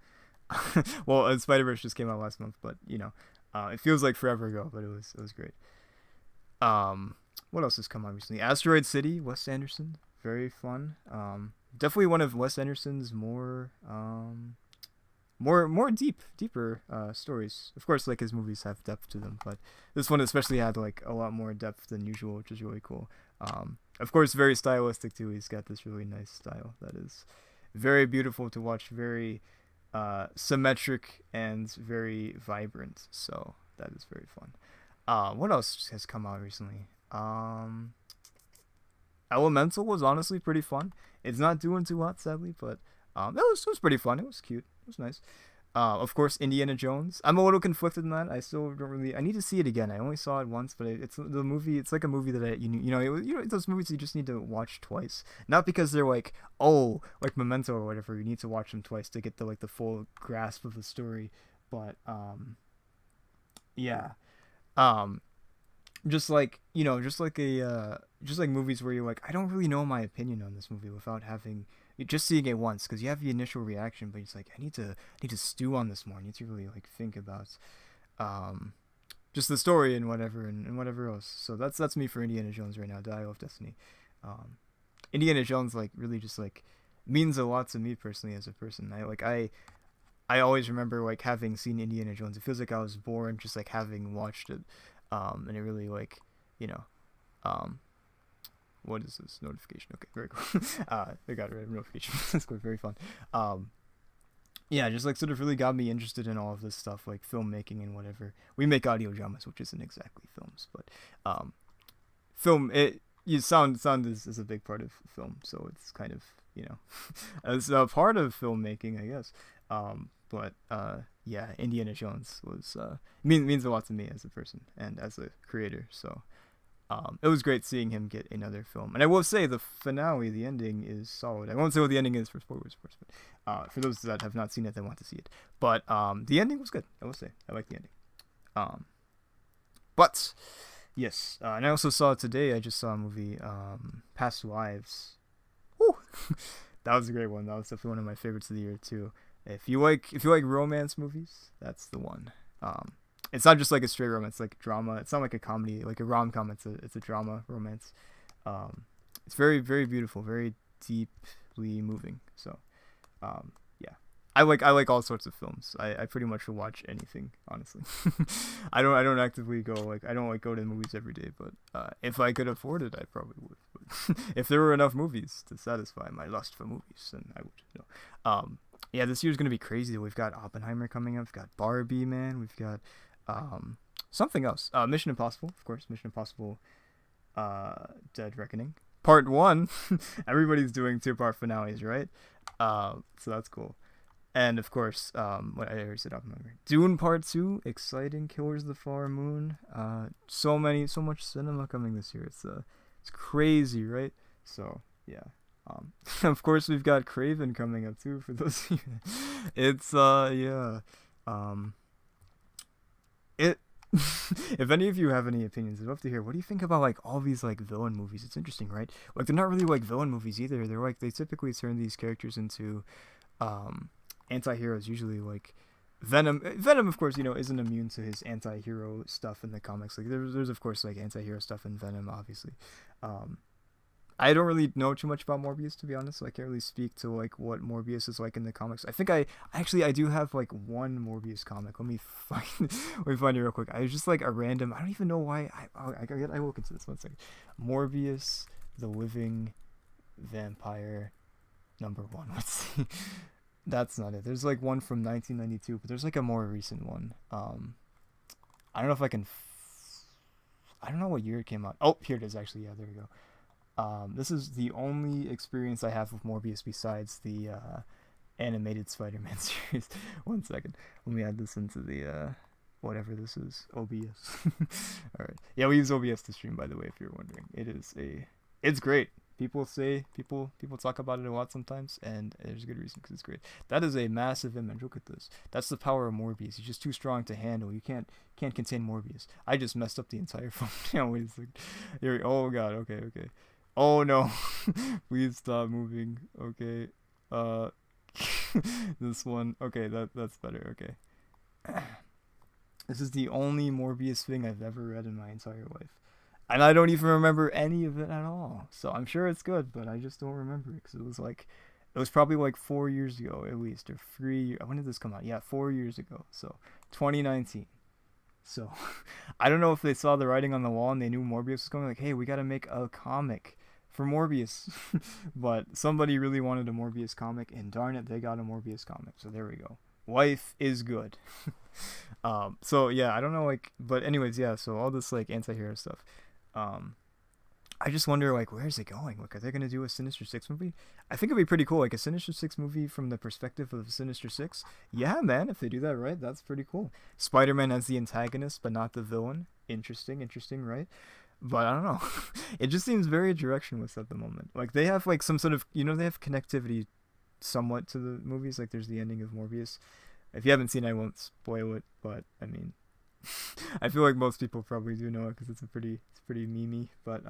well, Spider-Verse just came out last month, but it feels like forever ago. But it was great. What else has come out recently? Asteroid City, Wes Anderson, very fun. Definitely one of Wes Anderson's more deeper stories. Of course, like his movies have depth to them, but this one especially had like a lot more depth than usual, which is really cool. Of course, very stylistic too. He's got this really nice style that is very beautiful to watch, very symmetric and very vibrant. So that is very fun. What else has come out recently? Elemental was honestly pretty fun. It's not doing too hot, sadly, but it was pretty fun. It was cute. It was nice. Of course, Indiana Jones. I'm a little conflicted in that. I still don't really. I need to see it again. I only saw it once, but it's the movie. It's like a movie that those movies you just need to watch twice. Not because they're like like Memento or whatever. You need to watch them twice to get the full grasp of the story. But yeah. Just like movies where you're like, I don't really know my opinion on this movie without having just seeing it once, because you have the initial reaction, but it's like I need to stew on this more. I need to really like think about just the story and whatever else. So that's me for Indiana Jones right now. Dial of Destiny. Indiana Jones like really just like means a lot to me personally as a person. I always remember like having seen Indiana Jones. It feels like I was born just like having watched it. And it really like, what is this notification? Okay, very cool. I got rid of notification. That's good, very fun. Yeah, just like sort of really got me interested in all of this stuff, like filmmaking and whatever. We make audio dramas, which isn't exactly films, but sound is a big part of film, so it's kind of as a part of filmmaking, I guess. But yeah, Indiana Jones was means a lot to me as a person and as a creator. So It was great seeing him get another film. And I will say the finale, the ending is solid. I won't say what the ending is for spoilers, of course, but for those that have not seen it, they want to see it. But the ending was good. I will say I like the ending. But yes, and I also saw today. I just saw a movie, Past Lives. Woo! That was a great one. That was definitely one of my favorites of the year too. If you like romance movies, that's the one. It's not just like a straight romance, like drama. It's not like a comedy, like a rom-com. It's a drama romance. It's very, very beautiful, very deeply moving. So, yeah, I like all sorts of films. I pretty much will watch anything, honestly. I don't actively go I don't go to the movies every day, but if I could afford it, I probably would. But if there were enough movies to satisfy my lust for movies, then I would. Yeah, this year's gonna be crazy. We've got Oppenheimer coming up. We've got Barbie, man. We've got something else. Mission Impossible, of course. Mission Impossible, Dead Reckoning, Part 1. Everybody's doing 2-part finales, right? So that's cool. And of course, what I already said, Oppenheimer. Dune Part 2, exciting. Killers of the Flower Moon. So much cinema coming this year. It's crazy, right? So yeah. Of course, we've got Craven coming up too. For those of you, it's yeah. It. If any of you have any opinions, I'd love to hear. What do you think about like all these like villain movies? It's interesting, right? Like they're not really like villain movies either. They're like they typically turn these characters into anti-heroes. Usually like Venom. Venom, of course, isn't immune to his anti-hero stuff in the comics. Like there's of course like anti-hero stuff in Venom, obviously. I don't really know too much about Morbius, to be honest, so I can't really speak to like what Morbius is like in the comics. I think I do have like one Morbius comic. Let me find it real quick. I was just like a random. I don't even know why. I will look into this 1 second. Morbius, the Living Vampire, #1. Let's see. That's not it. There's like one from 1992, but there's like a more recent one. I don't know if I can. I don't know what year it came out. Oh, here it is. Actually, yeah, there we go. This is the only experience I have with Morbius besides the animated Spider-Man series. 1 second. Let me add this into the whatever this is. OBS. Alright. Yeah, we use OBS to stream, by the way, if you're wondering. It's great. People talk about it a lot sometimes, and there's a good reason because it's great. That is a massive image. Look at this. That's the power of Morbius. He's just too strong to handle. You can't contain Morbius. I just messed up the entire phone. Yeah, wait a second. Here, oh god. Okay. Oh no. Please stop moving. Okay. This one. Okay, that's better. Okay. This is the only Morbius thing I've ever read in my entire life. And I don't even remember any of it at all. So I'm sure it's good, but I just don't remember it because it was probably like 4 years ago at least, or 3 years. When did this come out? Yeah, 4 years ago. So 2019. So I don't know if they saw the writing on the wall and they knew Morbius was going like, hey, we got to make a comic for Morbius. But somebody really wanted a Morbius comic, and darn it, they got a Morbius comic. So there we go. Life is good. So yeah, I don't know, like, but anyways, yeah, so all this like anti-hero stuff. I just wonder, like, where is it going? Like, are they gonna do a Sinister Six movie? I think it'd be pretty cool, like a Sinister Six movie from the perspective of Sinister Six. Yeah, man, if they do that right, that's pretty cool. Spider-Man as the antagonist, but not the villain. Interesting, right? But I don't know. It just seems very directionless at the moment. Like, they have like some sort of, they have connectivity somewhat to the movies. Like, there's the ending of Morbius. If you haven't seen it, I won't spoil it, but I mean, I feel like most people probably do know it because it's pretty memey. But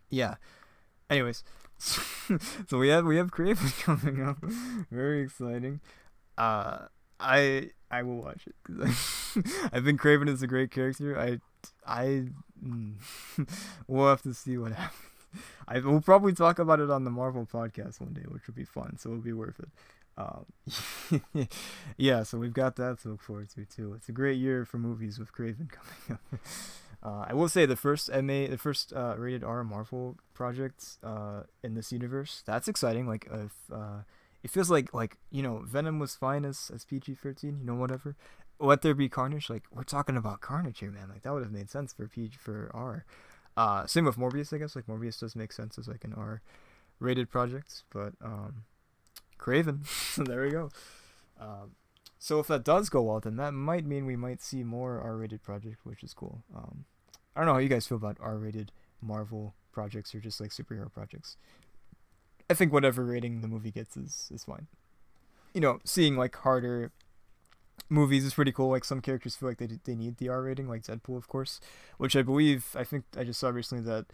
yeah. Anyways, so we have Craven coming up. Very exciting. I will watch it because I think Craven is a great character. We'll have to see what happens. We'll probably talk about it on the Marvel podcast one day, which will be fun. So it'll be worth it. Yeah, so we've got that to look forward to too. It's a great year for movies with Craven coming up. I will say the first rated R Marvel project in this universe, that's exciting. Like it feels like Venom was fine as PG-13, whatever. Let There Be Carnage, like we're talking about Carnage here, man. Like that would have made sense for R. Same with Morbius, I guess. Like Morbius does make sense as like an R rated project, but Craven. So there we go. So if that does go well, then that might mean we might see more R-rated projects, which is cool. I don't know how you guys feel about R-rated Marvel projects or just like superhero projects. I think whatever rating the movie gets is fine. Seeing like harder movies is pretty cool. Like some characters feel like they need the R rating, like Deadpool, of course, which I think I just saw recently that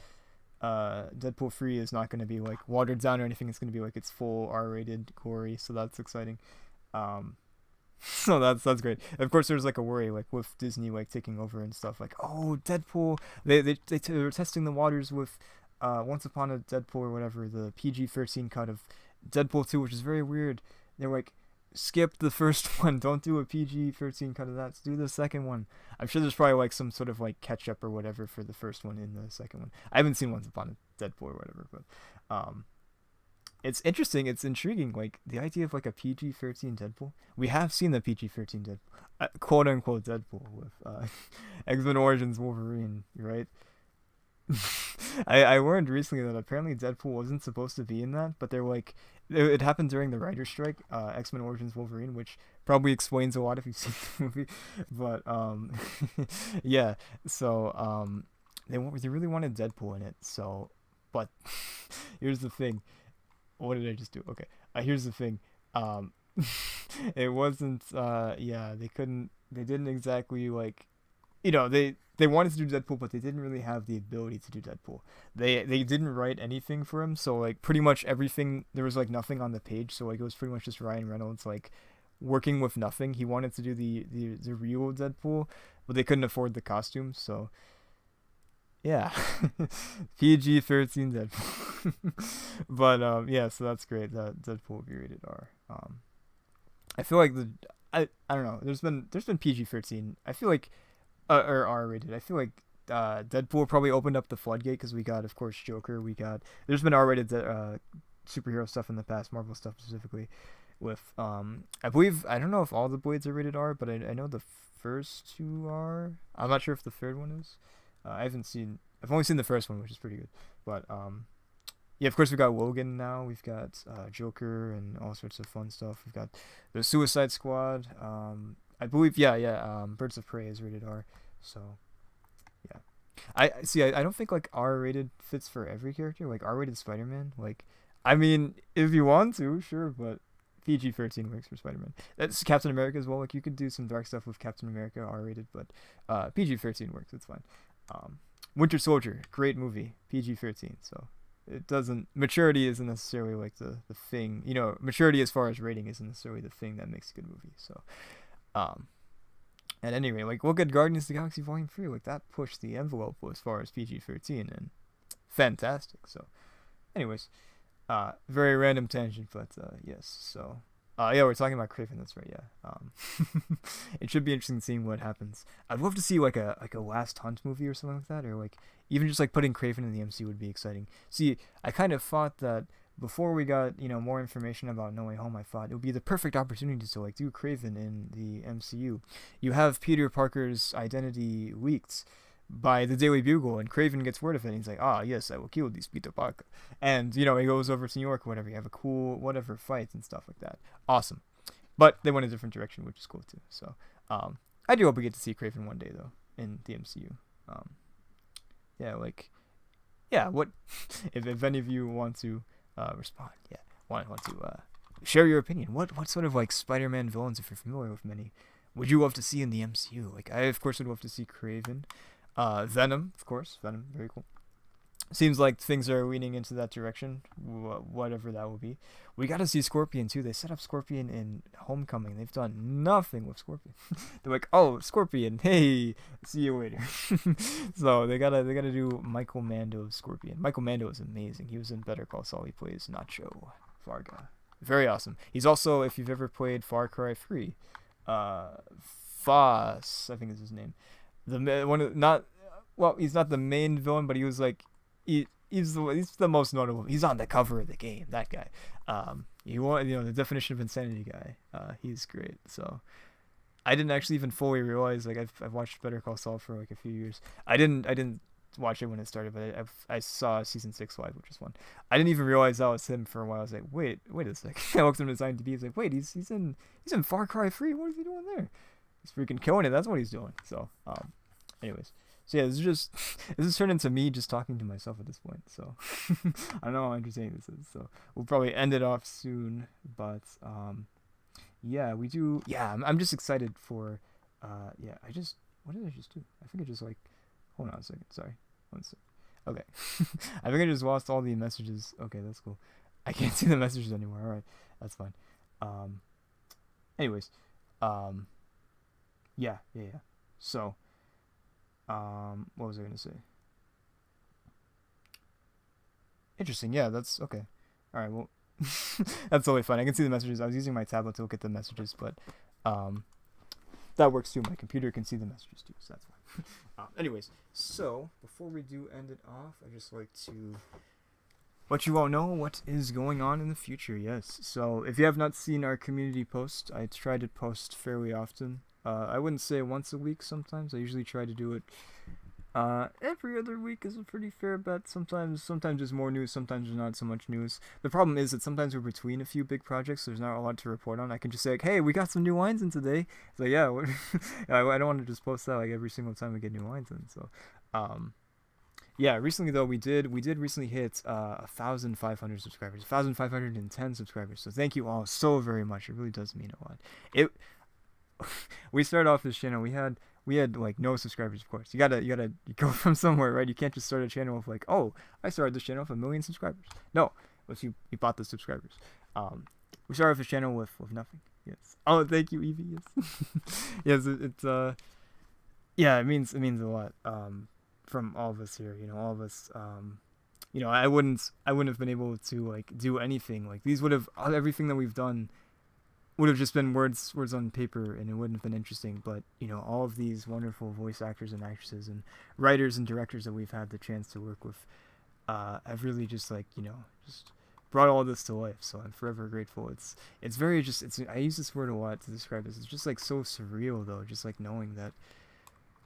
Deadpool 3 is not going to be like watered down or anything. It's going to be like its full R rated gory, so that's exciting. Um, so that's great. Of course, there's like a worry like with Disney like taking over and stuff. Like, oh, Deadpool, they're testing the waters with Once Upon a Deadpool or whatever, the PG-13 cut of Deadpool 2, which is very weird. They're like, skip the first one. Don't do a PG-13 cut of that. Do the second one. I'm sure there's probably like some sort of like catch up or whatever for the first one in the second one. I haven't seen Once Upon a Deadpool or whatever, but it's interesting. It's intriguing. Like the idea of like a PG-13 Deadpool. We have seen the PG-13 Deadpool, quote unquote Deadpool with X-Men Origins Wolverine, right? I learned recently that apparently Deadpool wasn't supposed to be in that, but they're like, it happened during the writer's strike, X-Men Origins Wolverine, which probably explains a lot if you've seen the movie. But yeah, so they really wanted Deadpool in it. So, but here's the thing. What did I just do? Okay, here's the thing. It wasn't. Yeah, they didn't exactly like. They wanted to do Deadpool, but they didn't really have the ability to do Deadpool. They didn't write anything for him, so like pretty much everything, there was like nothing on the page, so like it was pretty much just Ryan Reynolds like working with nothing. He wanted to do the real Deadpool, but they couldn't afford the costumes, so yeah. PG-13 Deadpool. But yeah, so that's great that Deadpool will be rated R. I feel like I don't know. There's been PG-13. I feel like or R rated. I feel like Deadpool probably opened up the floodgate because we got, of course, Joker. There's been R rated superhero stuff in the past, Marvel stuff specifically. With I believe, I don't know if all the Blades are rated R, but I know the first two are. I'm not sure if the third one is. I've only seen the first one, which is pretty good. But yeah, of course we got Logan now. We've got Joker and all sorts of fun stuff. We've got the Suicide Squad. I believe, yeah. Birds of Prey is rated R, so yeah. I see. I don't think like R rated fits for every character. Like R rated Spider-Man. Like, I mean, if you want to, sure, but PG-13 works for Spider-Man. That's Captain America as well. Like you could do some dark stuff with Captain America R rated, but PG-13 works. It's fine. Winter Soldier, great movie, PG-13. So it doesn't, maturity isn't necessarily like the thing. Maturity as far as rating isn't necessarily the thing that makes a good movie. So. At any rate, like look at Guardians of the Galaxy Volume 3, like that pushed the envelope as far as PG-13 and fantastic. So, anyways, very random tangent, but yes. So, yeah, we're talking about Kraven. That's right. Yeah. It should be interesting seeing what happens. I'd love to see like a Last Hunt movie or something like that, or like even just like putting Kraven in the MCU would be exciting. See, I kind of thought that. Before we got, more information about No Way Home, I thought it would be the perfect opportunity to like do Kraven in the MCU. You have Peter Parker's identity leaked by the Daily Bugle, and Kraven gets word of it, and he's like, yes, I will kill this Peter Parker. And, he goes over to New York or whatever, you have a cool, whatever, fight and stuff like that. Awesome. But they went a different direction, which is cool too. So, I do hope we get to see Kraven one day, though, in the MCU. What, if any of you want to, respond. Yeah, want to share your opinion. What sort of like Spider-Man villains, if you're familiar with many, would you love to see in the MCU? Like I of course would love to see Kraven, Venom, of course. Venom, very cool. Seems like things are leaning into that direction, whatever that will be. We got to see Scorpion too. They set up Scorpion in Homecoming. They've done nothing with Scorpion. They're like, oh, Scorpion, hey, see you later. So they gotta do Michael Mando's Scorpion. Michael Mando is amazing. He was in Better Call Saul. He plays Nacho Varga. Very awesome. He's also, if you've ever played Far Cry 3, Foss, I think is his name. He's not the main villain, but he was like. He's the most notable. He's on the cover of the game. That guy. The definition of insanity guy. He's great. So, I didn't actually even fully realize. Like I've watched Better Call Saul for like a few years. I didn't watch it when it started, but I saw season 6 live, which was fun. I didn't even realize that was him for a while. I was like, wait a second. I looked at his IMDb. I was like, wait, he's in Far Cry 3. What is he doing there? He's freaking killing it. That's what he's doing. So, anyways. So yeah, this is turned into me just talking to myself at this point. So I don't know how entertaining this is. So we'll probably end it off soon. But yeah, we do. Yeah, I'm just excited for. Yeah, what did I just do? I think I just like. Hold on a second. Sorry. One second. Okay. I think I just lost all the messages. Okay, that's cool. I can't see the messages anymore. All right, that's fine. Anyways, yeah. So, what was I gonna say? Interesting. Yeah, that's okay. All right. Well, that's totally fine. I can see the messages. I was using my tablet to look at the messages, but that works too. My computer can see the messages too, so that's fine. Anyways, so before we do end it off, I just like to let you all know what is going on in the future. Yes. So if you have not seen our community post, I try to post fairly often. I wouldn't say once a week. Sometimes I usually try to do it. Every other week is a pretty fair bet. Sometimes there's more news, sometimes there's not so much news. The problem is that sometimes we're between a few big projects, so there's not a lot to report on. I can just say, like, hey, we got some new wines in today. It's like, yeah, I don't want to just post that like every single time we get new wines in. So, yeah, recently though we did recently hit 1,500 subscribers, 1,510 subscribers. So thank you all so very much. It really does mean a lot. We started off this channel. We had like no subscribers, of course. You gotta go from somewhere, right? You can't just start a channel with like, oh, I started this channel with 1 million subscribers. No, unless you bought the subscribers. We started off this channel with nothing. Yes. Oh, thank you, Evie. Yes. Yes, it's yeah, it means a lot. From all of us here, all of us. I wouldn't have been able to like do anything. Like these would have everything that we've done would have just been words on paper, and it wouldn't have been interesting. But all of these wonderful voice actors and actresses and writers and directors that we've had the chance to work with, have really just like just brought all this to life. So I'm forever grateful. It's very I use this word a lot to describe this. It's just like so surreal though, just like knowing that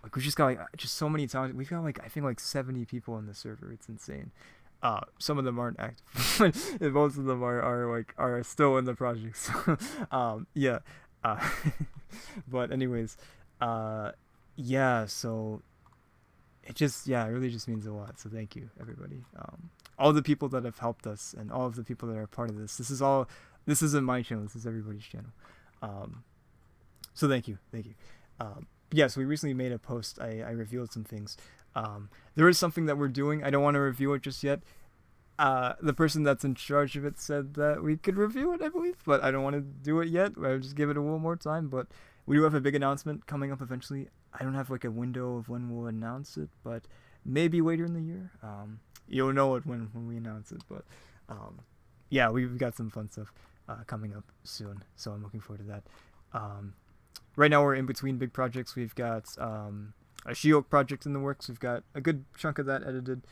like we just got like just so many times. We've got like I think like 70 people on the server. It's insane. Some of them aren't active, and most of them are still in the project. So, yeah. But anyways, yeah. So it really just means a lot. So thank you, everybody. All the people that have helped us, and all of the people that are part of this. This isn't my channel. This is everybody's channel. So thank you. Yes, we recently made a post. I revealed some things. There is something that we're doing. I don't want to review it just yet. The person that's in charge of it said that we could review it, I believe, but I don't want to do it yet. I'll just give it a little more time. But we do have a big announcement coming up eventually. I don't have like a window of when we'll announce it, but maybe later in the year. You'll know it when we announce it. But yeah, we've got some fun stuff coming up soon, so I'm looking forward to that. Right now we're in between big projects. We've got a She-Hulk project in the works. We've got a good chunk of that edited.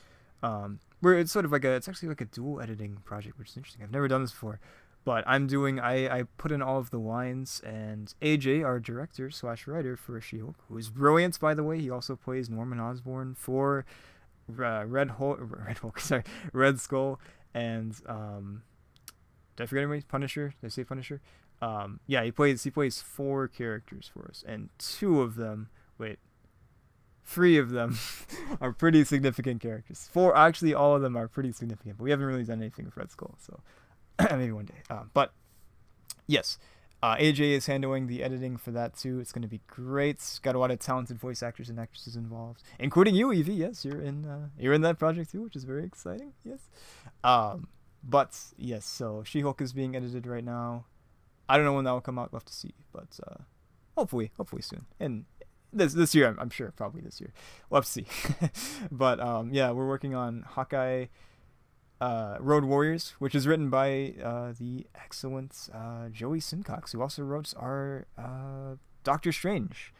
It's actually like a dual editing project, which is interesting. I've never done this before, but I put in all of the lines, and AJ, our director / writer for She-Hulk, who is brilliant, by the way. He also plays Norman Osborn for Red Skull, and did I forget anybody? Punisher? Did I say Punisher? Yeah, he plays 4 characters for us, and 3 of them are pretty significant characters. 4, actually, all of them are pretty significant, but we haven't really done anything with Red Skull, so maybe one day. But yes, AJ is handling the editing for that too. It's going to be great. Got a lot of talented voice actors and actresses involved, including you, Evie. Yes, you're in that project too, which is very exciting. Yes, but yes, so She-Hulk is being edited right now. I don't know when that will come out. We'll have to see, but hopefully soon. And this year, I'm sure, probably this year. We'll have to see. But yeah, we're working on Hawkeye Road Warriors, which is written by the excellent Joey Sincox, who also wrote our Doctor Strange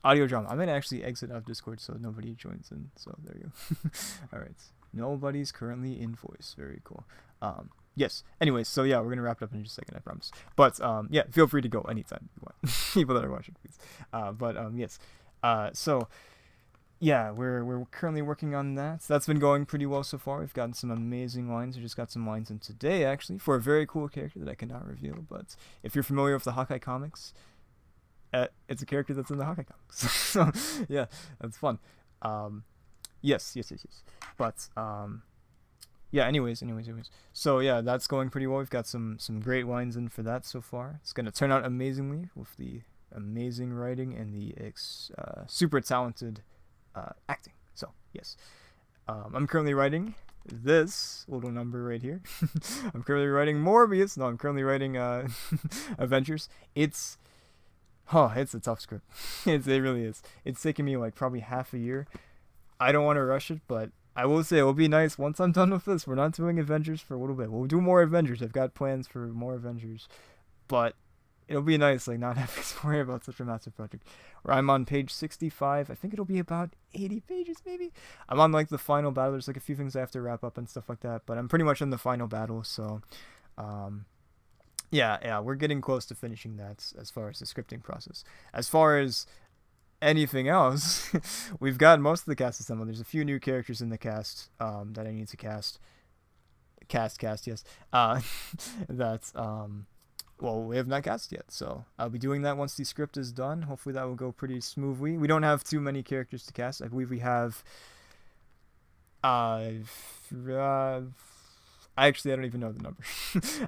audio drama. I'm going to actually exit out of Discord so nobody joins in. So there you go. All right. Nobody's currently in voice. Very cool. Yes. Anyways, so yeah, we're gonna wrap it up in just a second, I promise. But yeah, feel free to go anytime you want. People that are watching, please. Yes. So yeah, we're currently working on that. So that's been going pretty well so far. We've gotten some amazing lines. We just got some lines in today, actually, for a very cool character that I cannot reveal. But if you're familiar with the Hawkeye comics, it's a character that's in the Hawkeye comics. So yeah, that's fun. Yes. But yeah. Anyways. So yeah, that's going pretty well. We've got some great lines in for that so far. It's gonna turn out amazingly with the amazing writing and the super talented acting. So yes, I'm currently writing this little number right here. I'm currently writing Morbius. No, I'm currently writing Avengers. It's a tough script. It really is. It's taken me like probably half a year. I don't want to rush it, but I will say it will be nice once I'm done with this. We're not doing Avengers for a little bit. We'll do more Avengers. I've got plans for more Avengers, but it'll be nice, like, not having to worry about such a massive project. Where I'm on page 65. I think it'll be about 80 pages, maybe. I'm on like the final battle. There's like a few things I have to wrap up and stuff like that, but I'm pretty much in the final battle. So, yeah, we're getting close to finishing that as far as the scripting process. As far as anything else, we've got most of the cast assembled. There's a few new characters in the cast that I need to cast. Yes. That's well, we have not cast yet, so I'll be doing that once the script is done. Hopefully that will go pretty smoothly. We don't have too many characters to cast. I believe we have actually, I don't even know the number.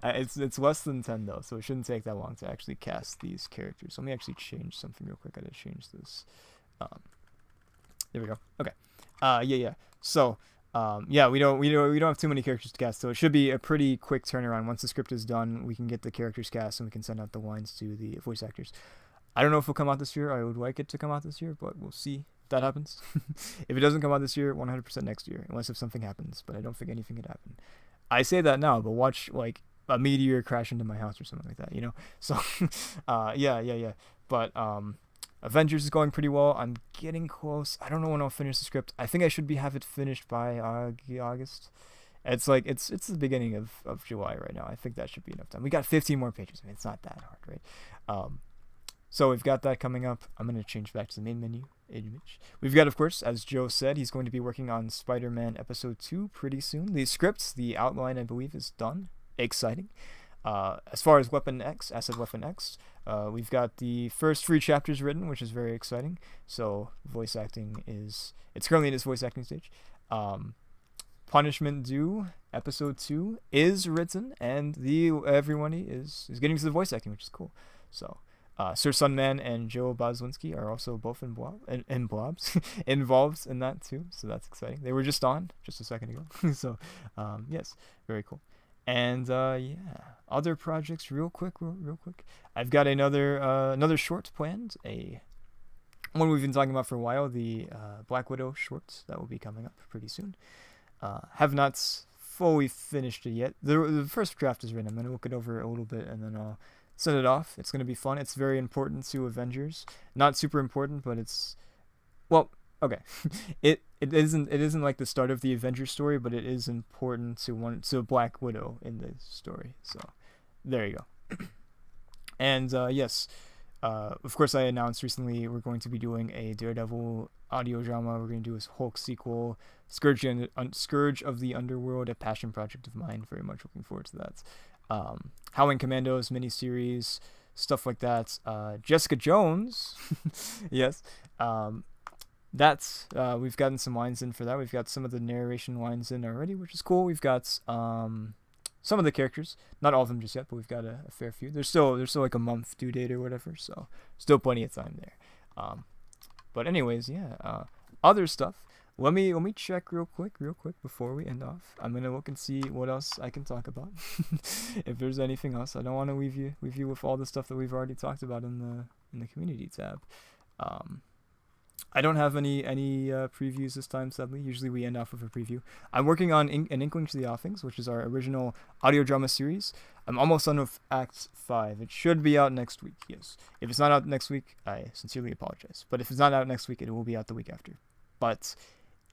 It's less than 10 though, so it shouldn't take that long to actually cast these characters. Let me actually change something real quick. I gotta change this. There we go. Okay. Yeah. So, yeah, we don't have too many characters to cast, so it should be a pretty quick turnaround. Once the script is done, we can get the characters cast and we can send out the lines to the voice actors. I don't know if it'll come out this year. I would like it to come out this year, but we'll see if that happens. If it doesn't come out this year, 100% next year, unless if something happens. But I don't think anything could happen. I say that now, but watch like a meteor crash into my house or something like that, you know? So, yeah. But, Avengers is going pretty well. I'm getting close. I don't know when I'll finish the script. I think I should have it finished by August. It's like, it's the beginning of July right now. I think that should be enough time. We got 15 more pages. I mean, it's not that hard, right? So we've got that coming up. I'm going to change back to the main menu image. We've got, of course, as Joe said, he's going to be working on Spider-Man Episode 2 pretty soon. The script, the outline, I believe, is done. Exciting. As far as Asset Weapon X, we've got the first 3 chapters written, which is very exciting. So voice acting it's currently in its voice acting stage. Punishment Due Episode 2 is written, and everyone is getting to the voice acting, which is cool. So Sir Sunman and Joe Boslinski are also both involved in that too, so that's exciting. They were just on just a second ago. So yes, very cool. And yeah, other projects real quick. I've got another short planned, one we've been talking about for a while, the Black Widow short that will be coming up pretty soon. Have not fully finished it yet. The first draft is written. I'm gonna look it over a little bit and then I'll send it off. It's gonna be fun. It's very important to Avengers. Not super important, but it's okay. It isn't like the start of the Avengers story, but it is important to Black Widow in the story. So there you go. And yes, of course I announced recently we're going to be doing a Daredevil audio drama. We're going to do a Hulk sequel, Scourge of the Underworld, a passion project of mine. Very much looking forward to that. Howling Commandos miniseries, stuff like that. Jessica Jones, yes. That's we've gotten some lines in for that. We've got some of the narration lines in already, which is cool. We've got some of the characters, not all of them just yet, but we've got a fair few. There's still like a month due date or whatever, so still plenty of time there. But anyways, yeah. Other stuff. Let me check real quick before we end off. I'm gonna look and see what else I can talk about. If there's anything else, I don't want to leave you with all the stuff that we've already talked about in the community tab. I don't have any previews this time, sadly. Usually we end off with a preview. I'm working on an Inkling to the Offings, which is our original audio drama series. I'm almost done with Act 5. It should be out next week, yes. If it's not out next week, I sincerely apologize. But if it's not out next week, it will be out the week after. But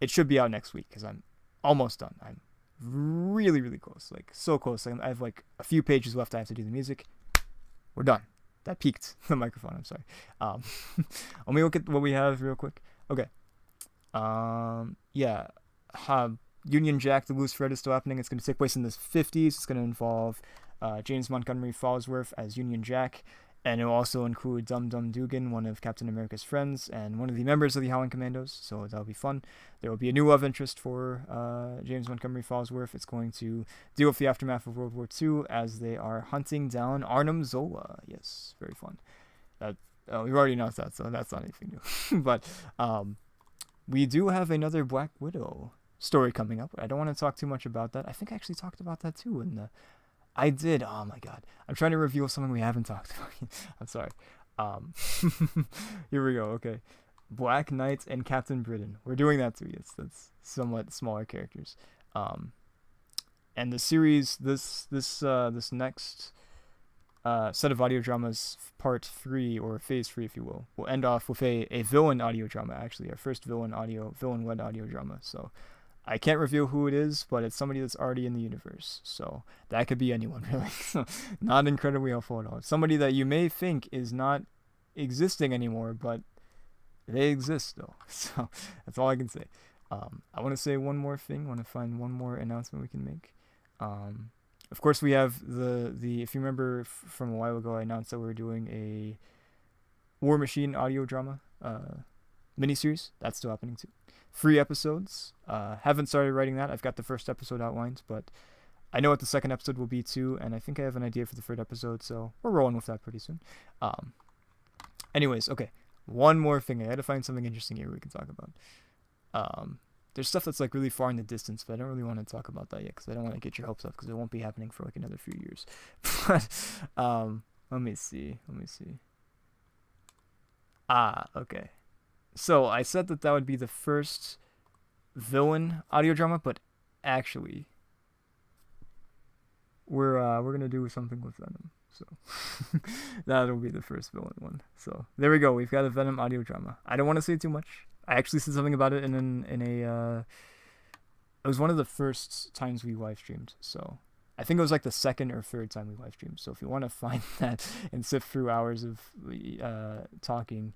it should be out next week because I'm almost done. I'm really, really close. Like, so close. I have like a few pages left. I have to do the music. We're done. That peaked the microphone. I'm sorry. Let me look at what we have real quick. Okay. Yeah. Union Jack, the loose thread is still happening. It's going to take place in the 50s. It's going to involve James Montgomery Falsworth as Union Jack And it will also include Dum Dum Dugan, one of Captain America's friends, and one of the members of the Howling Commandos, so that'll be fun. There will be a new love interest for James Montgomery Falsworth. It's going to deal with the aftermath of World War II as they are hunting down Arnim Zola. Yes, very fun. We've already announced that, so that's not anything new. But we do have another Black Widow story coming up. I don't want to talk too much about that. I think I actually talked about that too in the... I did. Oh my god. I'm trying to reveal something we haven't talked about. I'm sorry. Here we go. Okay. Black Knight and Captain Britain. We're doing that too. Yes, that's somewhat smaller characters. And the series, this next set of audio dramas, part 3 or phase 3, if you will end off with a villain audio drama. Actually, our first villain-led audio drama. So I can't reveal who it is, but it's somebody that's already in the universe. So that could be anyone, really. So not incredibly helpful at all. It's somebody that you may think is not existing anymore, but they exist though. So that's all I can say. I want to say one more thing. I want to find one more announcement we can make. Of course, we have the if you remember from a while ago, I announced that we were doing a War Machine audio drama miniseries. That's still happening too. 3 episodes. Haven't started writing that. I've got the first episode outlined, but I know what the second episode will be too, and I think I have an idea for the third episode, so we're rolling with that pretty soon. Anyways, okay. One more thing. I had to find something interesting here we can talk about. There's stuff that's like really far in the distance, but I don't really want to talk about that yet because I don't want to get your hopes up because it won't be happening for like another few years. But let me see. Okay. So I said that would be the first villain audio drama, but actually, we're gonna do something with Venom. So that'll be the first villain one. So there we go. We've got a Venom audio drama. I don't want to say too much. I actually said something about it in a. It was one of the first times we live streamed. So I think it was like the second or third time we live streamed. So if you want to find that and sift through hours of talking,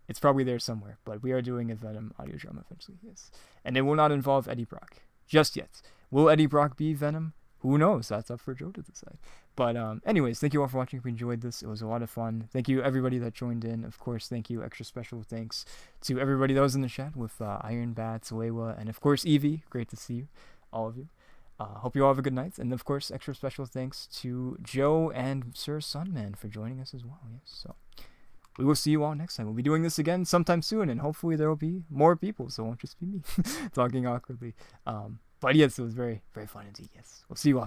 it's probably there somewhere. But we are doing a Venom audio drama eventually, yes. And it will not involve Eddie Brock just yet. Will Eddie Brock be Venom? Who knows? That's up for Joe to decide. But anyways, thank you all for watching. If you enjoyed this, it was a lot of fun. Thank you everybody that joined in. Of course, thank you. Extra special thanks to everybody that was in the chat with Iron Bats, Lewa, and of course Evie. Great to see you, all of you. Hope you all have a good night. And of course, extra special thanks to Joe and Sir Sunman for joining us as well. Yes, so we will see you all next time. We'll be doing this again sometime soon, and hopefully there will be more people, so it won't just be me talking awkwardly. But yes, it was very, very fun indeed. Yes, we'll see you all soon.